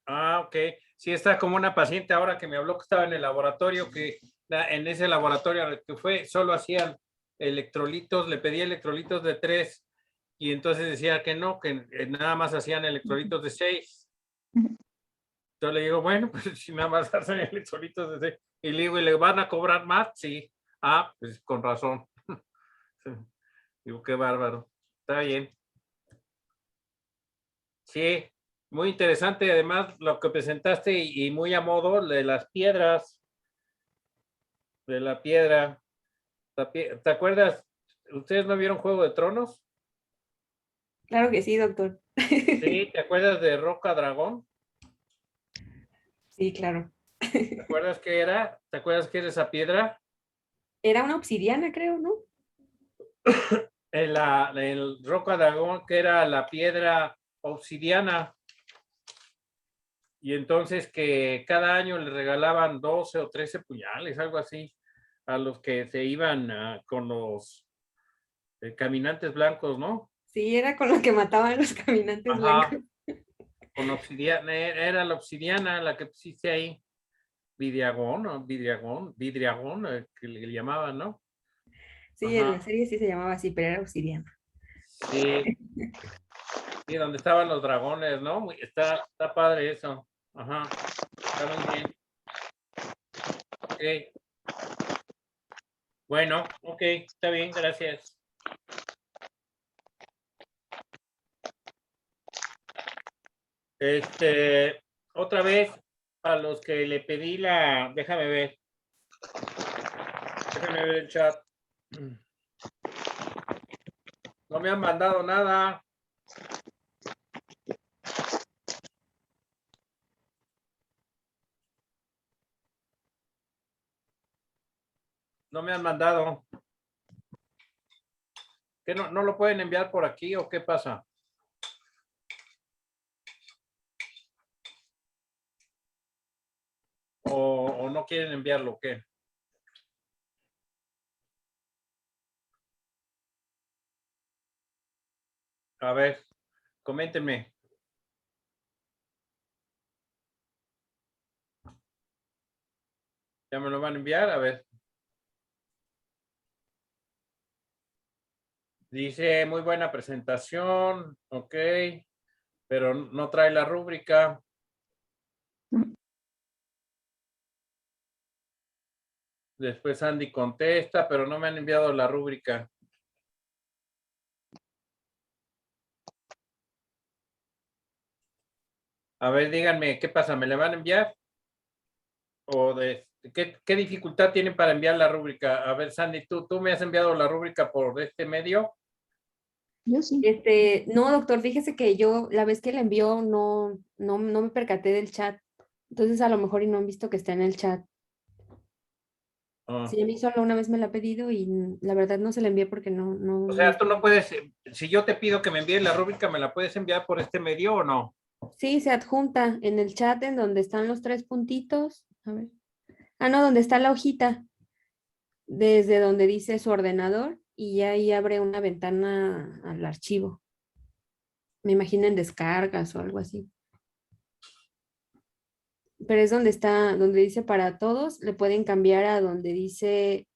[SPEAKER 3] Ah, ok. Sí, está como una paciente ahora que me habló que estaba en el laboratorio, que en ese laboratorio al que fue, solo hacían electrolitos, le pedí electrolitos de 3 y entonces decía que no, que nada más hacían electrolitos de 6. Yo le digo, bueno, pues si nada más hacen electrolitos de 6. Y le digo, ¿y le van a cobrar más? Sí. Ah, pues con razón. Digo, qué bárbaro. Está bien. Sí, muy interesante además lo que presentaste y muy a modo de las piedras, de la piedra. ¿Te acuerdas? ¿Ustedes no vieron Juego de Tronos?
[SPEAKER 1] Claro que sí, doctor.
[SPEAKER 3] Sí, ¿te acuerdas de Roca Dragón?
[SPEAKER 1] Sí, claro.
[SPEAKER 3] ¿Te acuerdas qué era? ¿Te acuerdas qué era esa piedra?
[SPEAKER 1] Era una obsidiana, creo, ¿no?
[SPEAKER 3] El Roca Dragón, que era la piedra obsidiana. Y entonces que cada año le regalaban 12 o 13 puñales, algo así, a los que se iban con los caminantes blancos, ¿no?
[SPEAKER 1] Sí, era con lo que mataban los caminantes
[SPEAKER 3] Ajá,
[SPEAKER 1] blancos.
[SPEAKER 3] con obsidiana, era la obsidiana la que pusiste ahí, Vidriagón, o Vidriagón, que le llamaban, ¿no?
[SPEAKER 1] Sí, en la
[SPEAKER 3] Ajá,
[SPEAKER 1] serie sí se llamaba así, pero era obsidiana.
[SPEAKER 3] sí, sí, donde estaban los dragones, ¿no? Está padre eso, ajá, está muy bien, ok, bueno, ok, está bien, gracias. Otra vez, a los que le pedí déjame ver el chat. No me han mandado nada. No me han mandado. ¿Qué no lo pueden enviar por aquí o qué pasa? ¿O no quieren enviarlo o qué? A ver, coméntenme. ¿Ya me lo van a enviar? A ver. Dice, muy buena presentación, ok, pero no trae la rúbrica. Después Andy contesta, pero no me han enviado la rúbrica. A ver, díganme, ¿qué pasa? ¿Me la van a enviar? ¿O qué dificultad tienen para enviar la rúbrica? A ver, Sandy, ¿tú me has enviado la rúbrica por este medio?
[SPEAKER 8] Yo sí.
[SPEAKER 1] No, doctor, fíjese que yo la vez que le envió no me percaté del chat. Entonces a lo mejor y no han visto que está en el chat.
[SPEAKER 3] Ah.
[SPEAKER 1] Sí, a mí solo una vez me la ha pedido y la verdad no se la envié porque
[SPEAKER 3] O sea, tú no puedes, si yo te pido que me envíes la rúbrica, ¿me la puedes enviar por este medio o no?
[SPEAKER 1] Sí, se adjunta en el chat en donde están los tres puntitos. A ver. Ah, no, donde está la hojita. Desde donde dice su ordenador y ya ahí abre una ventana al archivo. Me imagino en descargas o algo así. pero es donde está, donde dice para todos, le pueden cambiar a donde dice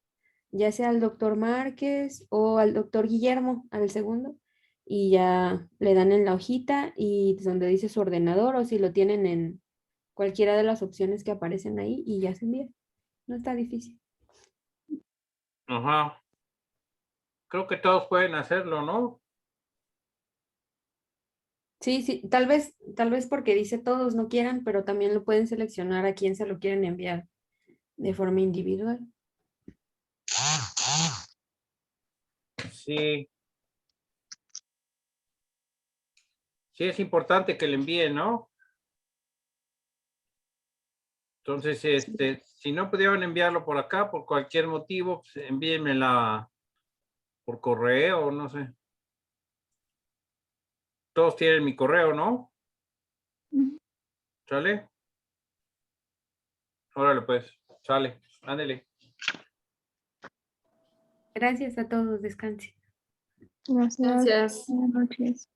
[SPEAKER 1] ya sea al doctor Márquez o al doctor Guillermo, al segundo, y ya le dan en la hojita y donde dice su ordenador o si lo tienen en cualquiera de las opciones que aparecen ahí y ya se envía. No está difícil.
[SPEAKER 3] Ajá. Creo que todos pueden hacerlo, ¿no?
[SPEAKER 1] Sí, sí, tal vez porque dice todos no quieran, pero también lo pueden seleccionar a quién se lo quieren enviar de forma individual.
[SPEAKER 3] Sí. Sí, es importante que le envíen, ¿no? Entonces, si no pudieron enviarlo por acá, por cualquier motivo, pues envíenmela por correo, no sé. Todos tienen mi correo, ¿no?
[SPEAKER 8] Ujú.
[SPEAKER 3] ¿Sale? Órale, pues, sale, ándele.
[SPEAKER 1] Gracias a todos, descansen.
[SPEAKER 8] Gracias.
[SPEAKER 7] Gracias.
[SPEAKER 8] Buenas noches.